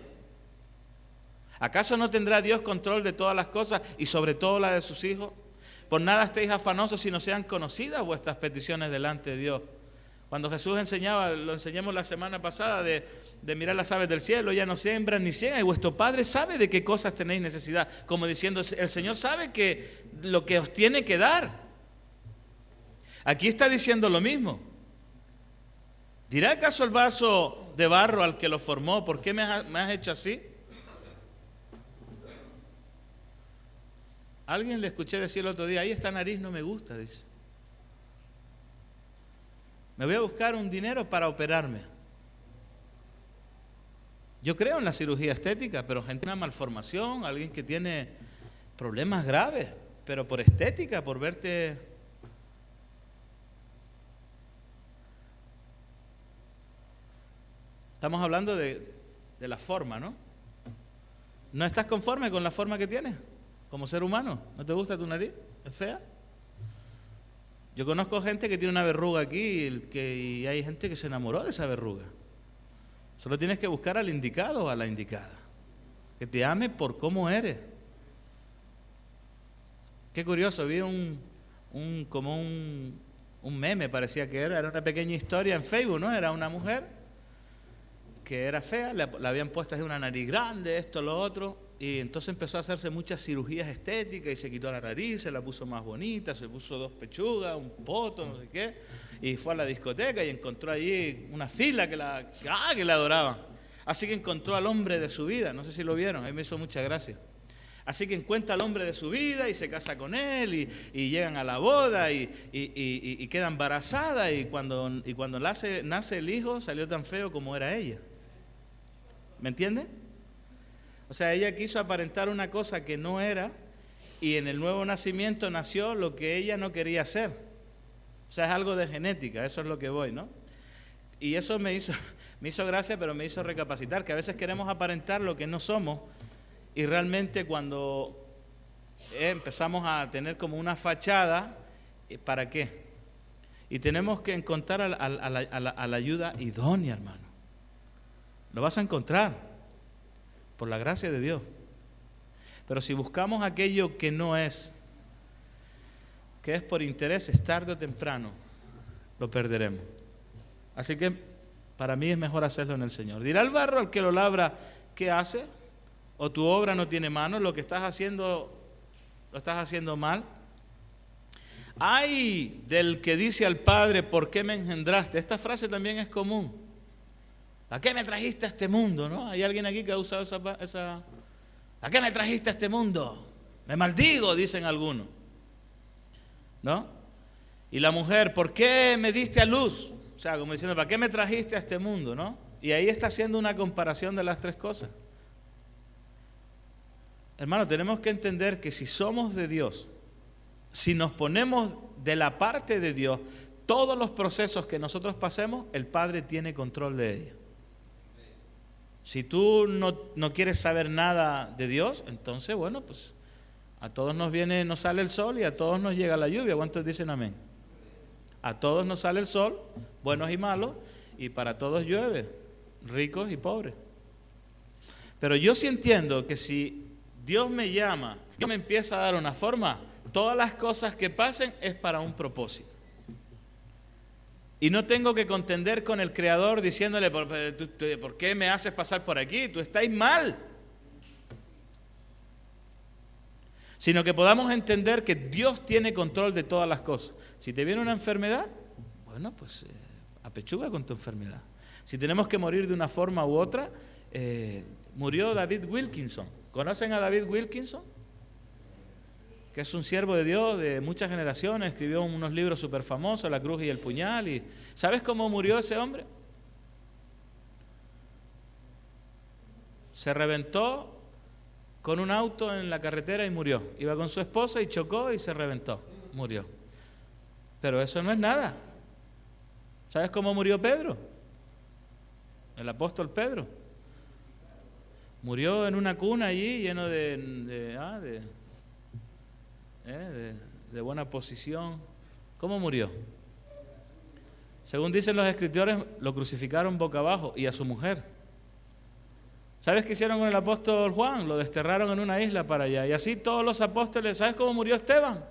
A: ¿Acaso no tendrá Dios control de todas las cosas y sobre todo la de sus hijos? Por nada estéis afanosos si no sean conocidas vuestras peticiones delante de Dios. Cuando Jesús enseñaba, lo enseñamos la semana pasada, de mirar las aves del cielo, ya no siembran ni ciegan, y vuestro Padre sabe de qué cosas tenéis necesidad. Como diciendo, el Señor sabe que lo que os tiene que dar. Aquí está diciendo lo mismo. ¿Dirá acaso el vaso de barro al que lo formó, ¿por qué me has hecho así? Alguien le escuché decir el otro día, ahí esta nariz no me gusta, dice. Me voy a buscar un dinero para operarme. Yo creo en la cirugía estética, pero gente con una malformación, alguien que tiene problemas graves, pero por estética, por verte. Estamos hablando de la forma, ¿no? ¿No estás conforme con la forma que tienes como ser humano? ¿No te gusta tu nariz? ¿Es fea? Yo conozco gente que tiene una verruga aquí y hay gente que se enamoró de esa verruga. Solo tienes que buscar al indicado o a la indicada, que te ame por cómo eres. Qué curioso, vi un meme, parecía que era una pequeña historia en Facebook, ¿no? Era una mujer que era fea, le habían puesto así una nariz grande, esto, lo otro, y entonces empezó a hacerse muchas cirugías estéticas y se quitó la nariz, se la puso más bonita, se puso 2 pechugas, un poto, no sé qué, y fue a la discoteca y encontró allí una fila que la adoraba. Así que encontró al hombre de su vida, no sé si lo vieron, a mí me hizo mucha gracia. Así que encuentra al hombre de su vida y se casa con él y llegan a la boda y queda embarazada y cuando nace el hijo salió tan feo como era ella. ¿Me entiende? O sea, ella quiso aparentar una cosa que no era y en el nuevo nacimiento nació lo que ella no quería hacer. O sea, es algo de genética, eso es lo que voy, ¿no? Y eso me hizo gracia, pero me hizo recapacitar, que a veces queremos aparentar lo que no somos. Y realmente cuando empezamos a tener como una fachada, ¿para qué? Y tenemos que encontrar a la ayuda idónea, hermano. Lo vas a encontrar, por la gracia de Dios. Pero si buscamos aquello que no es, que es por intereses, tarde o temprano, lo perderemos. Así que para mí es mejor hacerlo en el Señor. Dirá el barro al que lo labra, ¿qué hace? O tu obra no tiene manos, lo que estás haciendo, lo estás haciendo mal. Ay del que dice al Padre, ¿por qué me engendraste? Esta frase también es común. ¿A qué me trajiste a este mundo? ¿No? ¿Hay alguien aquí que ha usado esa? ¿A qué me trajiste a este mundo? Me maldigo, dicen algunos. ¿No? Y la mujer, ¿por qué me diste a luz? O sea, como diciendo, ¿para qué me trajiste a este mundo? ¿No? Y ahí está haciendo una comparación de las 3 cosas. Hermano, tenemos que entender que si somos de Dios, si nos ponemos de la parte de Dios, todos los procesos que nosotros pasemos, el Padre tiene control de ellos. Si tú no quieres saber nada de Dios, entonces, bueno, pues a todos nos sale el sol y a todos nos llega la lluvia. ¿Cuántos dicen amén? A todos nos sale el sol, buenos y malos, y para todos llueve, ricos y pobres. Pero yo sí entiendo que si Dios me llama, Dios me empieza a dar una forma, todas las cosas que pasen es para un propósito. Y no tengo que contender con el Creador diciéndole, ¿por qué me haces pasar por aquí? Tú estás mal. Sino que podamos entender que Dios tiene control de todas las cosas. Si te viene una enfermedad, bueno, pues apechuga con tu enfermedad. Si tenemos que morir de una forma u otra, murió David Wilkinson. ¿Conocen a David Wilkinson? Que es un siervo de Dios de muchas generaciones, escribió unos libros súper famosos, La cruz y el puñal. Y ¿sabes cómo murió ese hombre? Se reventó con un auto en la carretera y murió. Iba con su esposa y chocó y se reventó, murió. Pero eso no es nada. ¿Sabes cómo murió Pedro? El apóstol Pedro. Murió en una cuna allí lleno de buena posición. ¿Cómo murió? Según dicen los escritores, lo crucificaron boca abajo y a su mujer. ¿Sabes qué hicieron con el apóstol Juan? Lo desterraron en una isla para allá. Y así todos los apóstoles. ¿Sabes cómo murió Esteban?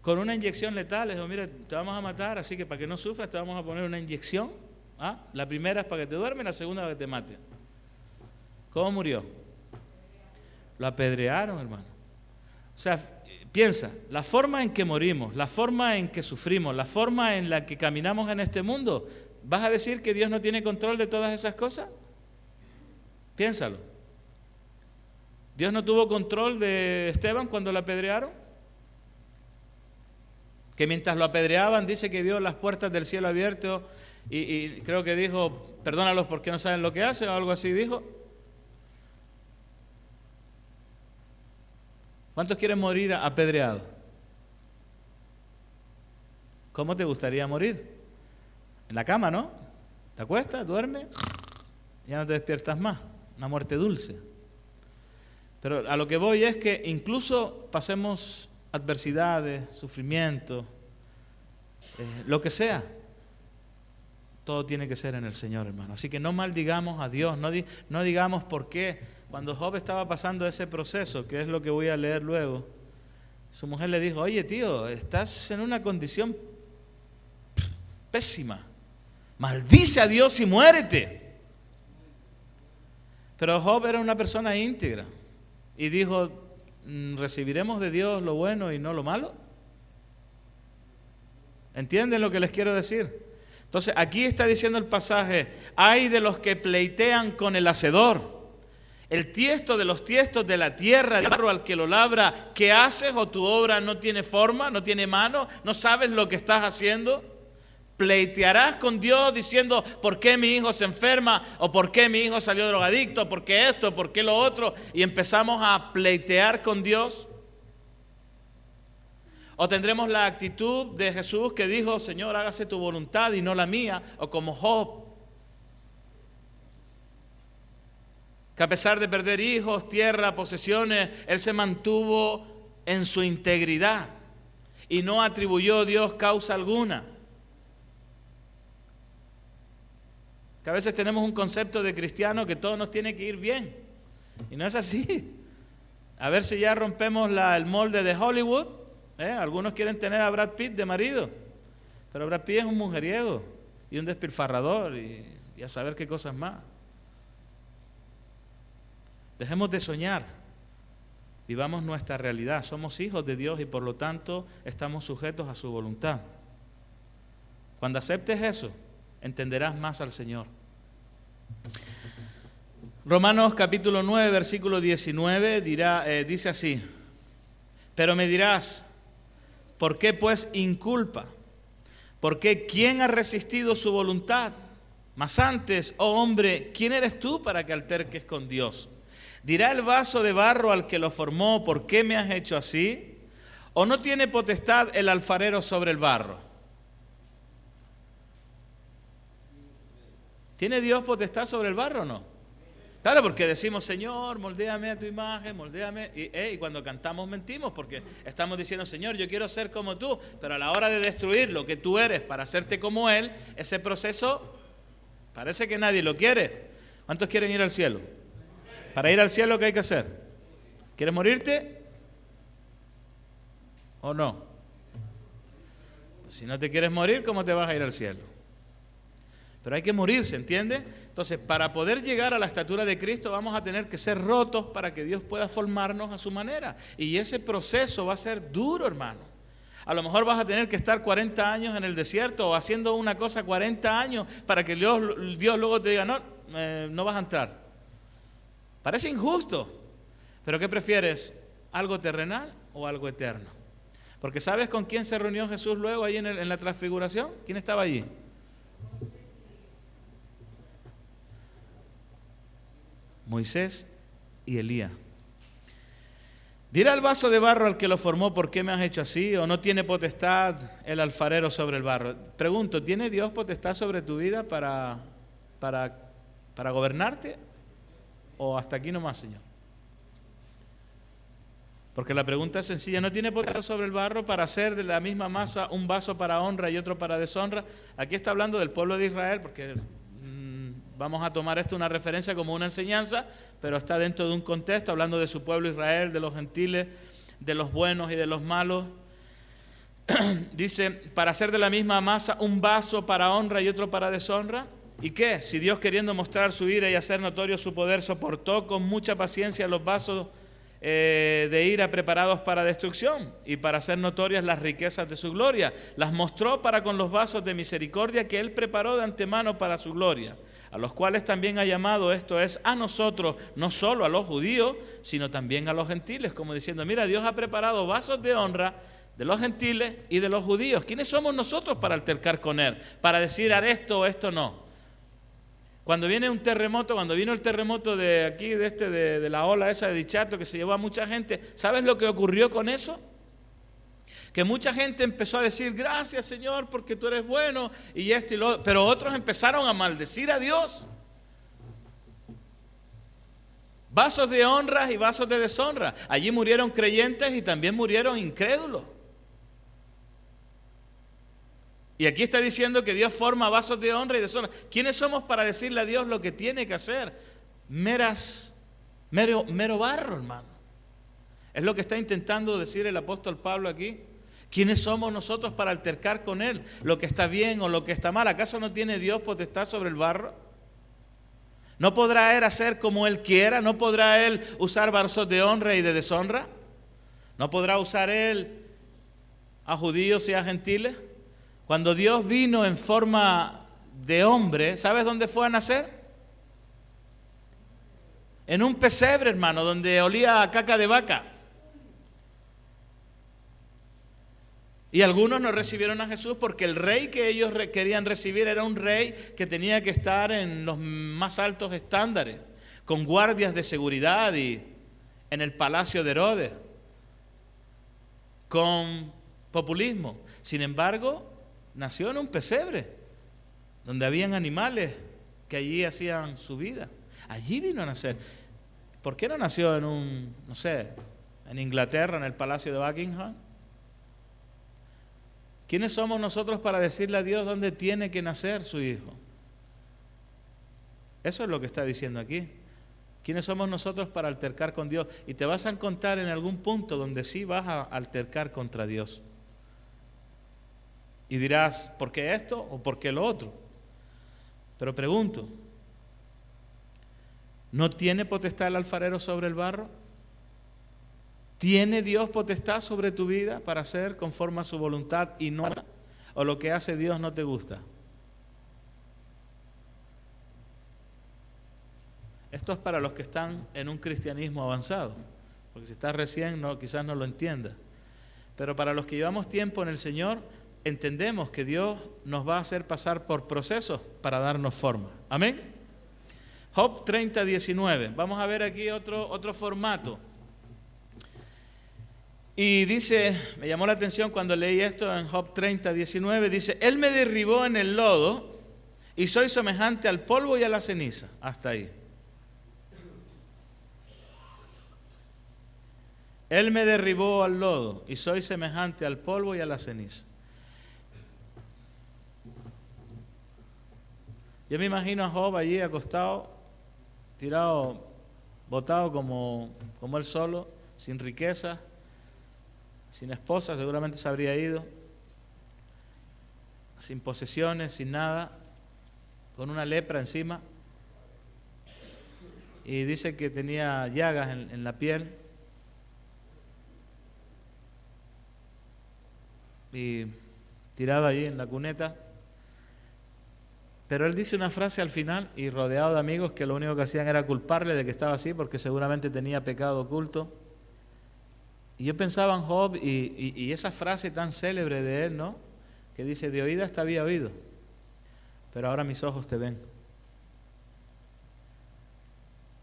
A: Con una inyección letal. Les dijo, mira, te vamos a matar, así que para que no sufras te vamos a poner una inyección. La primera es para que te duermes, la segunda para que te mate. ¿Cómo murió? Lo apedrearon, hermano. O sea, piensa, la forma en que morimos, la forma en que sufrimos, la forma en la que caminamos en este mundo, ¿vas a decir que Dios no tiene control de todas esas cosas? Piénsalo. ¿Dios no tuvo control de Esteban cuando lo apedrearon? Que mientras lo apedreaban dice que vio las puertas del cielo abiertas y creo que dijo, perdónalos porque no saben lo que hacen o algo así dijo. ¿Cuántos quieren morir apedreados? ¿Cómo te gustaría morir? En la cama, ¿no? Te acuestas, duermes, ya no te despiertas más. Una muerte dulce. Pero a lo que voy es que incluso pasemos adversidades, sufrimiento, lo que sea, todo tiene que ser en el Señor, hermano. Así que no maldigamos a Dios, no digamos por qué. Cuando Job estaba pasando ese proceso, que es lo que voy a leer luego, su mujer le dijo, oye tío, estás en una condición pésima, maldice a Dios y muérete. Pero Job era una persona íntegra y dijo, ¿recibiremos de Dios lo bueno y no lo malo? ¿Entienden lo que les quiero decir? Entonces aquí está diciendo el pasaje, ay de los que pleitean con el hacedor, el tiesto de los tiestos de la tierra, el barro al que lo labra, ¿qué haces? ¿O tu obra no tiene forma, no tiene mano? ¿No sabes lo que estás haciendo? Pleitearás con Dios diciendo, ¿por qué mi hijo se enferma? ¿O por qué mi hijo salió drogadicto? ¿Por qué esto? ¿Por qué lo otro? Y empezamos a pleitear con Dios. O tendremos la actitud de Jesús que dijo, Señor, hágase tu voluntad y no la mía. O como Job, que a pesar de perder hijos, tierra, posesiones, él se mantuvo en su integridad y no atribuyó a Dios causa alguna. Que a veces tenemos un concepto de cristiano que todo nos tiene que ir bien. Y no es así. A ver si ya rompemos el molde de Hollywood. Algunos quieren tener a Brad Pitt de marido. Pero Brad Pitt es un mujeriego y un despilfarrador y a saber qué cosas más. Dejemos de soñar. Vivamos nuestra realidad. Somos hijos de Dios y por lo tanto estamos sujetos a su voluntad. Cuando aceptes eso, entenderás más al Señor. Romanos capítulo 9, versículo 19 dice así, pero me dirás, ¿por qué pues inculpa? ¿Por qué quién ha resistido su voluntad? Mas antes, oh hombre, ¿quién eres tú para que alterques con Dios? ¿Dirá el vaso de barro al que lo formó, ¿por qué me has hecho así? ¿O no tiene potestad el alfarero sobre el barro? ¿Tiene Dios potestad sobre el barro o no? Claro, porque decimos, Señor, moldéame a tu imagen, moldéame. Y cuando cantamos mentimos porque estamos diciendo, Señor, yo quiero ser como tú. Pero a la hora de destruir lo que tú eres para hacerte como Él, ese proceso parece que nadie lo quiere. ¿Cuántos quieren ir al cielo? Para ir al cielo, ¿qué hay que hacer? ¿Quieres morirte? ¿O no? Si no te quieres morir, ¿cómo te vas a ir al cielo? Pero hay que morirse, ¿entiende? Entonces, para poder llegar a la estatura de Cristo vamos a tener que ser rotos para que Dios pueda formarnos a su manera. Y ese proceso va a ser duro, hermano. A lo mejor vas a tener que estar 40 años en el desierto o haciendo una cosa 40 años para que Dios luego te diga, no vas a entrar. Parece injusto, pero ¿qué prefieres? ¿Algo terrenal o algo eterno? Porque ¿sabes con quién se reunió Jesús luego ahí en la transfiguración? ¿Quién estaba allí? Moisés y Elías. Dirá el vaso de barro al que lo formó, ¿por qué me has hecho así? ¿O no tiene potestad el alfarero sobre el barro? Pregunto, ¿tiene Dios potestad sobre tu vida para gobernarte? ¿O hasta aquí nomás, Señor? Porque la pregunta es sencilla, ¿no tiene potestad sobre el barro para hacer de la misma masa un vaso para honra y otro para deshonra? Aquí está hablando del pueblo de Israel, porque vamos a tomar esto una referencia como una enseñanza, pero está dentro de un contexto, hablando de su pueblo Israel, de los gentiles, de los buenos y de los malos. Dice, para hacer de la misma masa un vaso para honra y otro para deshonra. ¿Y qué? Si Dios, queriendo mostrar su ira y hacer notorio su poder, soportó con mucha paciencia los vasos de ira preparados para destrucción y para hacer notorias las riquezas de su gloria, las mostró para con los vasos de misericordia que Él preparó de antemano para su gloria, a los cuales también ha llamado, esto es, a nosotros, no solo a los judíos, sino también a los gentiles, como diciendo, mira, Dios ha preparado vasos de honra de los gentiles y de los judíos. ¿Quiénes somos nosotros para altercar con Él? Para decir, haré esto o esto no. Cuando viene un terremoto, cuando vino el terremoto de aquí, de la ola esa de Dichato que se llevó a mucha gente, ¿sabes lo que ocurrió con eso? Que mucha gente empezó a decir, gracias Señor porque tú eres bueno y esto y lo otro, pero otros empezaron a maldecir a Dios. Vasos de honra y vasos de deshonra. Allí murieron creyentes y también murieron incrédulos. Y aquí está diciendo que Dios forma vasos de honra y deshonra. ¿Quiénes somos para decirle a Dios lo que tiene que hacer? Mero barro, hermano. Es lo que está intentando decir el apóstol Pablo aquí. ¿Quiénes somos nosotros para altercar con Él lo que está bien o lo que está mal? ¿Acaso no tiene Dios potestad sobre el barro? ¿No podrá Él hacer como Él quiera? ¿No podrá Él usar vasos de honra y de deshonra? ¿No podrá usar Él a judíos y a gentiles? Cuando Dios vino en forma de hombre, ¿sabes dónde fue a nacer? En un pesebre, hermano, donde olía a caca de vaca. Y algunos no recibieron a Jesús porque el rey que ellos querían recibir era un rey que tenía que estar en los más altos estándares, con guardias de seguridad y en el palacio de Herodes, con populismo. Sin embargo, nació en un pesebre, donde habían animales que allí hacían su vida. Allí vino a nacer. ¿Por qué no nació en en Inglaterra, en el palacio de Buckingham? ¿Quiénes somos nosotros para decirle a Dios dónde tiene que nacer su hijo? Eso es lo que está diciendo aquí. ¿Quiénes somos nosotros para altercar con Dios? Y te vas a encontrar en algún punto donde sí vas a altercar contra Dios. Y dirás, ¿por qué esto o por qué lo otro? Pero pregunto, ¿no tiene potestad el alfarero sobre el barro? ¿Tiene Dios potestad sobre tu vida para hacer conforme a su voluntad y no? ¿O lo que hace Dios no te gusta? Esto es para los que están en un cristianismo avanzado, porque si estás recién quizás no lo entiendas. Pero para los que llevamos tiempo en el Señor, entendemos que Dios nos va a hacer pasar por procesos para darnos forma. Amén. Job 30:19. Vamos a ver aquí otro formato. Y dice, me llamó la atención cuando leí esto en Job 30:19, dice, Él me derribó en el lodo y soy semejante al polvo y a la ceniza. Hasta ahí. Él me derribó al lodo y soy semejante al polvo y a la ceniza. Yo me imagino a Job allí acostado, tirado, botado como él solo, sin riqueza, sin esposa, seguramente se habría ido, sin posesiones, sin nada, con una lepra encima. Y dice que tenía llagas en la piel. Y tirado allí en la cuneta. Pero él dice una frase al final y rodeado de amigos que lo único que hacían era culparle de que estaba así porque seguramente tenía pecado oculto. Y yo pensaba en Job y esa frase tan célebre de él, ¿no? Que dice, de oídas te había oído, pero ahora mis ojos te ven.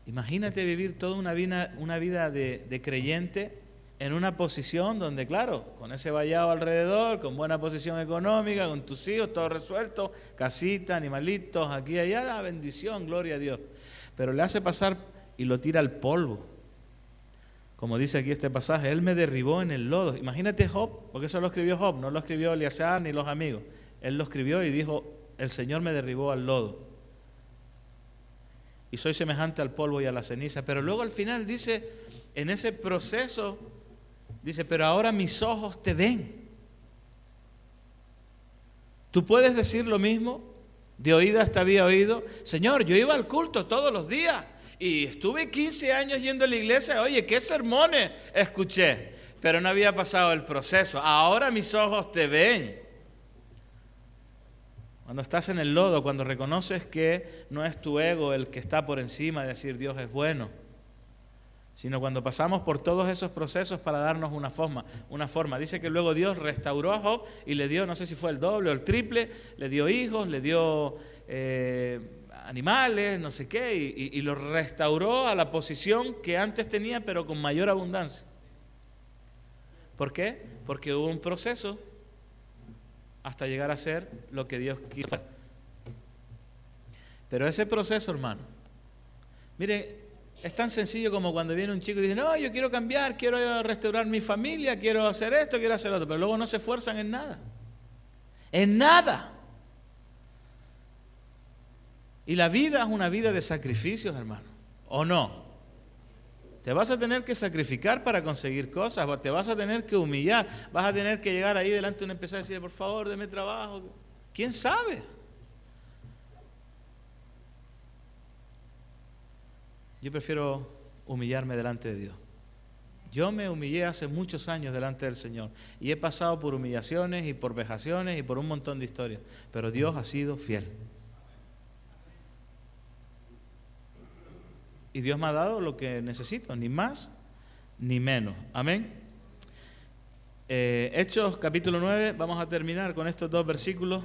A: Imagínate vivir toda una vida de creyente en una posición donde, claro, con ese vallado alrededor, con buena posición económica, con tus hijos, todo resuelto, casita, animalitos, aquí y allá, bendición, gloria a Dios. Pero le hace pasar y lo tira al polvo. Como dice aquí este pasaje, Él me derribó en el lodo. Imagínate Job, porque eso lo escribió Job, no lo escribió Eleazar ni los amigos. Él lo escribió y dijo, el Señor me derribó al lodo. Y soy semejante al polvo y a la ceniza. Pero luego al final dice, en ese proceso, dice, pero ahora mis ojos te ven. ¿Tú puedes decir lo mismo? De oídas te había oído. Señor, yo iba al culto todos los días y estuve 15 años yendo a la iglesia. Oye, qué sermones escuché, pero no había pasado el proceso. Ahora mis ojos te ven. Cuando estás en el lodo, cuando reconoces que no es tu ego el que está por encima de decir Dios es bueno, sino cuando pasamos por todos esos procesos para darnos una forma. Dice que luego Dios restauró a Job y le dio, no sé si fue el doble o el triple, le dio hijos, le dio animales, no sé qué, y lo restauró a la posición que antes tenía, pero con mayor abundancia. ¿Por qué? Porque hubo un proceso hasta llegar a ser lo que Dios quiso. Pero ese proceso, hermano, mire, Es tan sencillo como cuando viene un chico y dice, no, yo quiero cambiar, quiero restaurar mi familia, quiero hacer esto, quiero hacer lo otro, pero luego no se esfuerzan en nada. En nada. Y la vida es una vida de sacrificios, hermano. ¿O no? Te vas a tener que sacrificar para conseguir cosas, te vas a tener que humillar, vas a tener que llegar ahí delante de una empresa y decir, por favor, deme trabajo. ¿Quién sabe? Yo prefiero humillarme delante de Dios. Yo me humillé hace muchos años delante del Señor y he pasado por humillaciones y por vejaciones y por un montón de historias, pero Dios ha sido fiel. Y Dios me ha dado lo que necesito, ni más ni menos. Amén. Hechos capítulo 9, vamos a terminar con estos 2 versículos.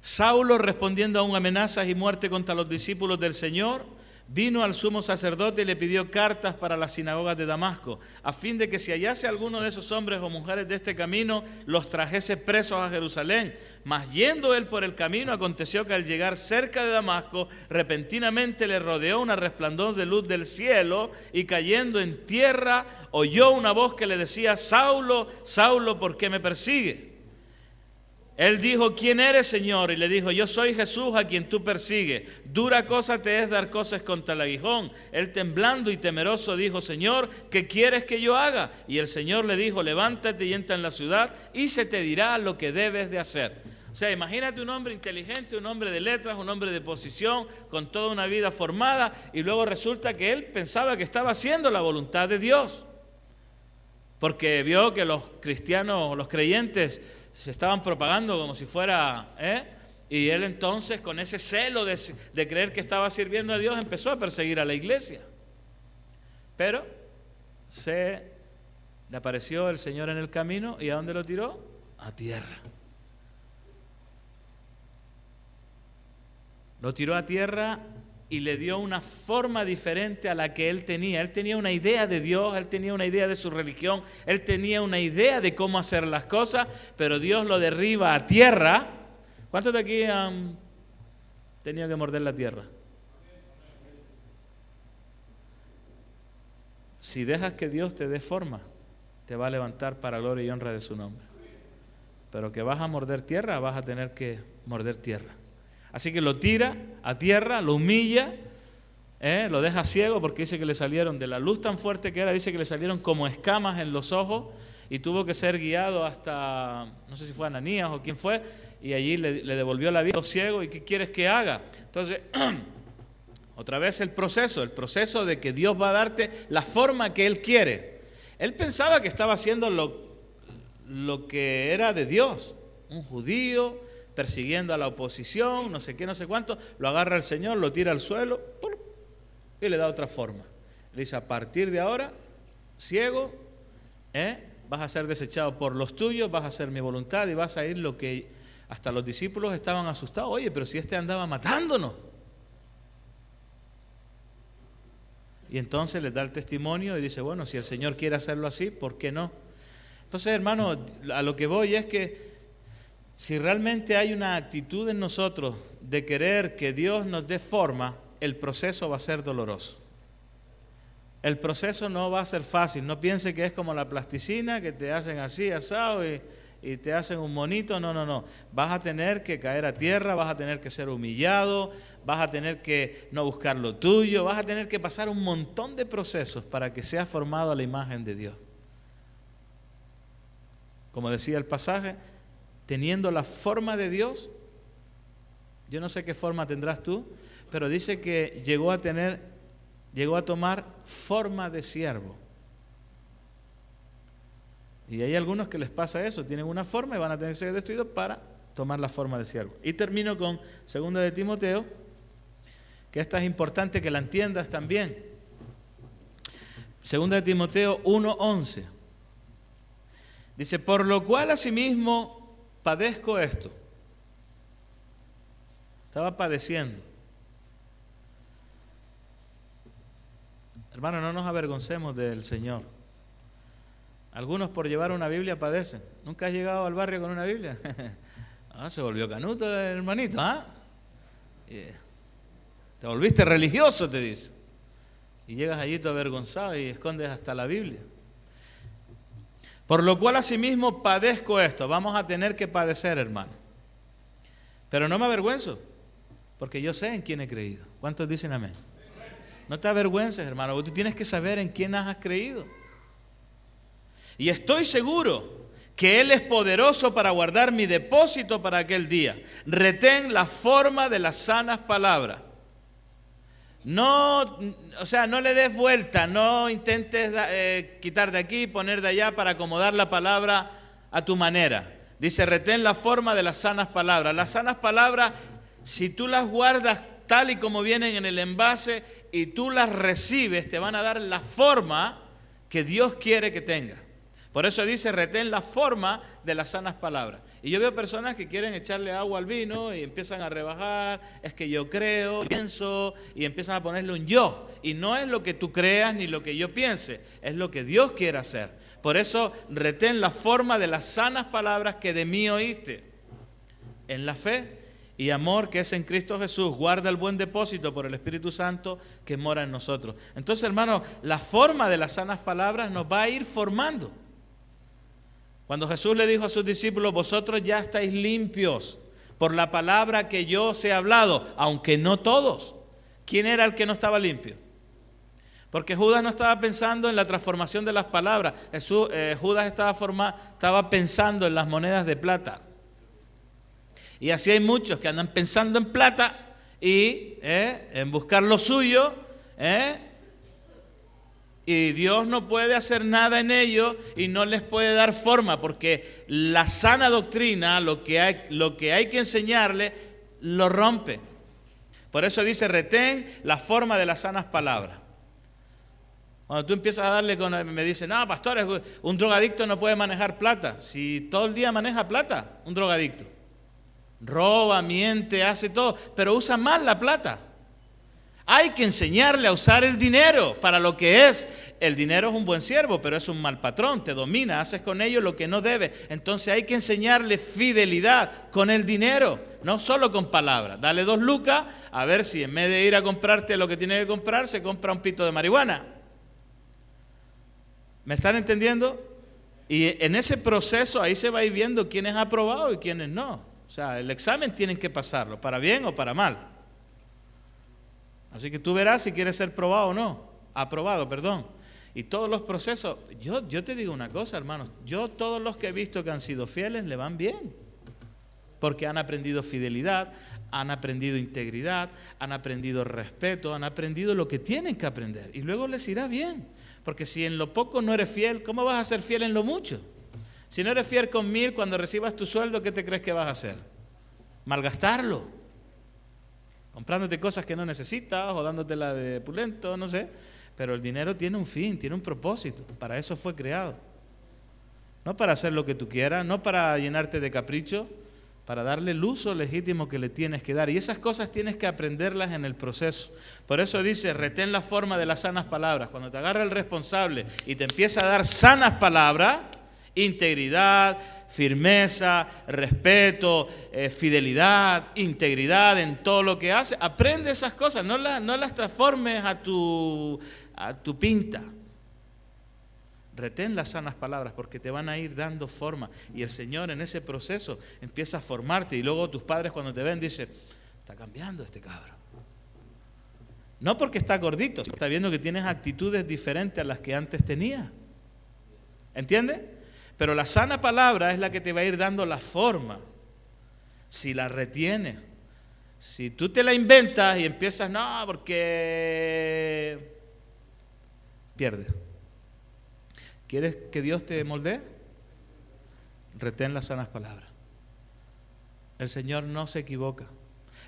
A: Saulo, respondiendo aún amenazas y muerte contra los discípulos del Señor, vino al sumo sacerdote y le pidió cartas para las sinagogas de Damasco, a fin de que si hallase alguno de esos hombres o mujeres de este camino, los trajese presos a Jerusalén. Mas yendo él por el camino, aconteció que al llegar cerca de Damasco, repentinamente le rodeó una resplandor de luz del cielo, y cayendo en tierra, oyó una voz que le decía, Saulo, Saulo, ¿por qué me persigue? Él dijo, ¿quién eres, Señor? Y le dijo, yo soy Jesús a quien tú persigues. Dura cosa te es dar cosas contra el aguijón. Él temblando y temeroso dijo, Señor, ¿qué quieres que yo haga? Y el Señor le dijo, levántate y entra en la ciudad y se te dirá lo que debes de hacer. O sea, imagínate un hombre inteligente, un hombre de letras, un hombre de posición, con toda una vida formada, y luego resulta que él pensaba que estaba haciendo la voluntad de Dios. Porque vio que los cristianos, los creyentes, se estaban propagando como si fuera, y él entonces con ese celo de creer que estaba sirviendo a Dios empezó a perseguir a la iglesia. Pero le apareció el Señor en el camino, ¿y a dónde lo tiró? A tierra. Lo tiró a tierra y le dio una forma diferente a la que él tenía. Él tenía una idea de Dios, él tenía una idea de su religión, él tenía una idea de cómo hacer las cosas, pero Dios lo derriba a tierra. ¿Cuántos de aquí han tenido que morder la tierra? Si dejas que Dios te dé forma, te va a levantar para gloria y honra de su nombre. Pero que vas a morder tierra, vas a tener que morder tierra. Así que lo tira a tierra, lo humilla, lo deja ciego porque dice que le salieron, de la luz tan fuerte que era, dice que le salieron como escamas en los ojos y tuvo que ser guiado hasta, no sé si fue Ananías o quién fue, y allí le devolvió la vida ciego. ¿Y qué quieres que haga? Entonces, otra vez el proceso de que Dios va a darte la forma que Él quiere. Él pensaba que estaba haciendo lo que era de Dios, un judío, persiguiendo a la oposición, no sé qué, no sé cuánto, lo agarra el Señor, lo tira al suelo y le da otra forma. Le dice, a partir de ahora, ciego, vas a ser desechado por los tuyos, vas a hacer mi voluntad y vas a ir lo que hasta los discípulos estaban asustados. Oye, pero si andaba matándonos. Y entonces les da el testimonio y dice, bueno, si el Señor quiere hacerlo así, ¿por qué no? Entonces, hermano, a lo que voy es que si realmente hay una actitud en nosotros de querer que Dios nos dé forma, el proceso va a ser doloroso. El proceso no va a ser fácil. No piense que es como la plasticina, que te hacen así, asado, y te hacen un monito. No. Vas a tener que caer a tierra, vas a tener que ser humillado, vas a tener que no buscar lo tuyo, vas a tener que pasar un montón de procesos para que seas formado a la imagen de Dios. Como decía el pasaje, teniendo la forma de Dios, yo no sé qué forma tendrás tú, pero dice que llegó a tomar forma de siervo. Y hay algunos que les pasa eso, tienen una forma y van a tener que ser destruidos para tomar la forma de siervo. Y termino con 2 de Timoteo, que esta es importante que la entiendas también. 2 de Timoteo 1:11. Dice, por lo cual asimismo padezco esto. Estaba padeciendo. Hermano, no nos avergoncemos del Señor. Algunos por llevar una Biblia padecen. ¿Nunca has llegado al barrio con una Biblia? Se volvió canuto el hermanito, Te volviste religioso, te dice. Y llegas allí todo avergonzado y escondes hasta la Biblia. Por lo cual asimismo padezco esto. Vamos a tener que padecer, hermano. Pero no me avergüenzo, porque yo sé en quién he creído. ¿Cuántos dicen amén? No te avergüences, hermano, porque tú tienes que saber en quién has creído. Y estoy seguro que Él es poderoso para guardar mi depósito para aquel día. Retén la forma de las sanas palabras. No, o sea, no le des vuelta, no intentes quitar de aquí, poner de allá para acomodar la palabra a tu manera. Dice, retén la forma de las sanas palabras. Las sanas palabras, si tú las guardas tal y como vienen en el envase y tú las recibes, te van a dar la forma que Dios quiere que tenga. Por eso dice, retén la forma de las sanas palabras. Y yo veo personas que quieren echarle agua al vino y empiezan a rebajar, es que yo creo, pienso, y empiezan a ponerle un yo. Y no es lo que tú creas ni lo que yo piense, es lo que Dios quiere hacer. Por eso retén la forma de las sanas palabras que de mí oíste. En la fe y amor que es en Cristo Jesús, guarda el buen depósito por el Espíritu Santo que mora en nosotros. Entonces, hermano, la forma de las sanas palabras nos va a ir formando. Cuando Jesús le dijo a sus discípulos, vosotros ya estáis limpios por la palabra que yo os he hablado, aunque no todos. ¿Quién era el que no estaba limpio? Porque Judas no estaba pensando en la transformación de las palabras. Judas estaba pensando en las monedas de plata. Y así hay muchos que andan pensando en plata y en buscar lo suyo, y Dios no puede hacer nada en ellos y no les puede dar forma, porque la sana doctrina, lo que hay que enseñarle, lo rompe. Por eso dice, retén la forma de las sanas palabras. Cuando tú empiezas a darle, me dicen, no, pastor, un drogadicto no puede manejar plata. Si todo el día maneja plata, un drogadicto. Roba, miente, hace todo, pero usa mal la plata. Hay que enseñarle a usar el dinero para lo que es. El dinero es un buen siervo, pero es un mal patrón, te domina, haces con ello lo que no debe. Entonces hay que enseñarle fidelidad con el dinero, no solo con palabras. Dale 2 lucas, a ver si en vez de ir a comprarte lo que tiene que comprar, se compra un pito de marihuana. ¿Me están entendiendo? Y en ese proceso ahí se va a ir viendo quién es aprobado y quiénes no. O sea, el examen tienen que pasarlo, para bien o para mal. Así que tú verás si quieres ser probado o no. Aprobado, perdón. Y todos los procesos, yo te digo una cosa, hermanos, todos los que he visto que han sido fieles le van bien. Porque han aprendido fidelidad, han aprendido integridad, han aprendido respeto, han aprendido lo que tienen que aprender. Y luego les irá bien. Porque si en lo poco no eres fiel, ¿cómo vas a ser fiel en lo mucho? Si no eres fiel con 1000, cuando recibas tu sueldo, ¿qué te crees que vas a hacer? Malgastarlo. Comprándote cosas que no necesitas o dándotela de pulento, no sé. Pero el dinero tiene un fin, tiene un propósito. Para eso fue creado. No para hacer lo que tú quieras, no para llenarte de capricho, para darle el uso legítimo que le tienes que dar. Y esas cosas tienes que aprenderlas en el proceso. Por eso dice, retén la forma de las sanas palabras. Cuando te agarra el responsable y te empieza a dar sanas palabras, integridad, firmeza, respeto, fidelidad, integridad en todo lo que hace. Aprende esas cosas, no las transformes a tu pinta. Retén las sanas palabras porque te van a ir dando forma. Y el Señor en ese proceso empieza a formarte. Y luego tus padres cuando te ven dicen, está cambiando este cabro. No porque está gordito, sino está viendo que tienes actitudes diferentes a las que antes tenía. ¿Entiendes? Pero la sana palabra es la que te va a ir dando la forma, si la retienes. Si tú te la inventas y empiezas, no, porque pierdes. ¿Quieres que Dios te moldee? Retén las sanas palabras. El Señor no se equivoca.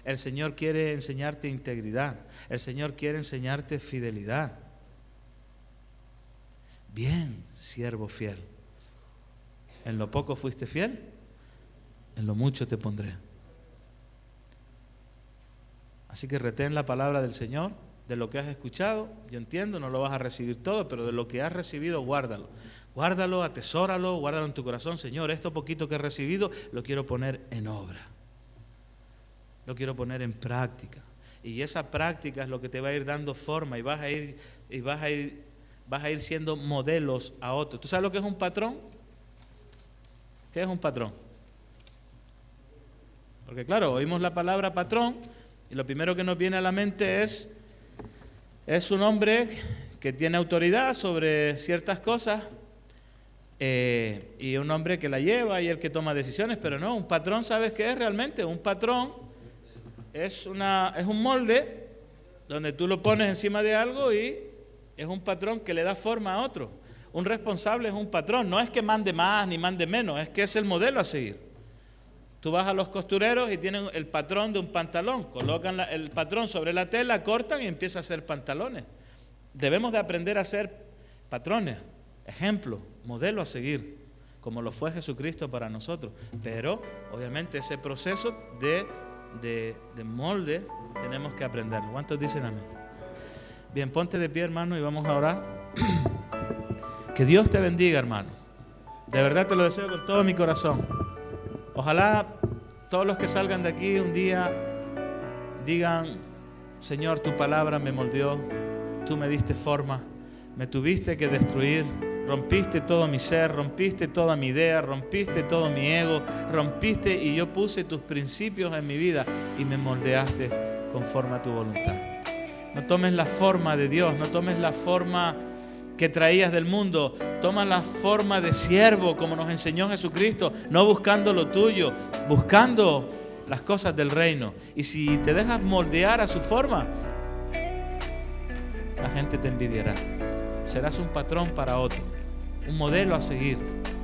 A: El Señor quiere enseñarte integridad. El Señor quiere enseñarte fidelidad. Bien, siervo fiel. En lo poco fuiste fiel, en lo mucho te pondré. Así que retén la palabra del Señor, de lo que has escuchado. Yo entiendo, no lo vas a recibir todo, pero de lo que has recibido, guárdalo. Guárdalo, atesóralo, guárdalo en tu corazón. Señor, esto poquito que he recibido, lo quiero poner en obra. Lo quiero poner en práctica. Y esa práctica es lo que te va a ir dando forma y vas a ir siendo modelos a otros. ¿Tú sabes lo que es un patrón? ¿Qué es un patrón? Porque claro, oímos la palabra patrón y lo primero que nos viene a la mente es un hombre que tiene autoridad sobre ciertas cosas y un hombre que la lleva y el que toma decisiones, pero no, un patrón, ¿sabes qué es realmente? Un patrón es un molde donde tú lo pones encima de algo y es un patrón que le da forma a otro. Un responsable es un patrón, no es que mande más ni mande menos, es que es el modelo a seguir. Tú vas a los costureros y tienen el patrón de un pantalón, colocan el patrón sobre la tela, cortan y empieza a hacer pantalones. Debemos de aprender a hacer patrones, ejemplos, modelo a seguir, como lo fue Jesucristo para nosotros. Pero obviamente ese proceso de molde tenemos que aprenderlo. ¿Cuántos dicen amén? Bien, ponte de pie, hermano, y vamos a orar. Que Dios te bendiga, hermano. De verdad te lo deseo con todo mi corazón. Ojalá todos los que salgan de aquí un día digan: Señor, tu palabra me moldeó, tú me diste forma, me tuviste que destruir, rompiste todo mi ser, rompiste toda mi idea, rompiste todo mi ego, rompiste y yo puse tus principios en mi vida y me moldeaste conforme a tu voluntad. No tomes la forma de Dios, no tomes la forma que traías del mundo, toma la forma de siervo como nos enseñó Jesucristo, no buscando lo tuyo, buscando las cosas del reino. Y si te dejas moldear a su forma, la gente te envidiará. Serás un patrón para otro, un modelo a seguir,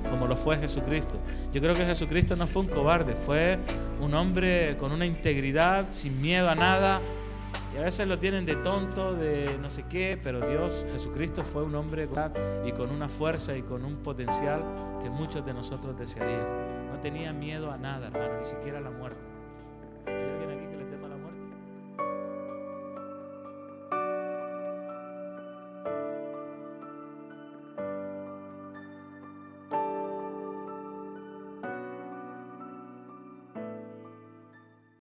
A: como lo fue Jesucristo. Yo creo que Jesucristo no fue un cobarde, fue un hombre con una integridad, sin miedo a nada. Y a veces lo tienen de tonto, de no sé qué, pero Jesucristo fue un hombre y con una fuerza y con un potencial que muchos de nosotros desearíamos. No tenía miedo a nada, hermano, ni siquiera a la muerte.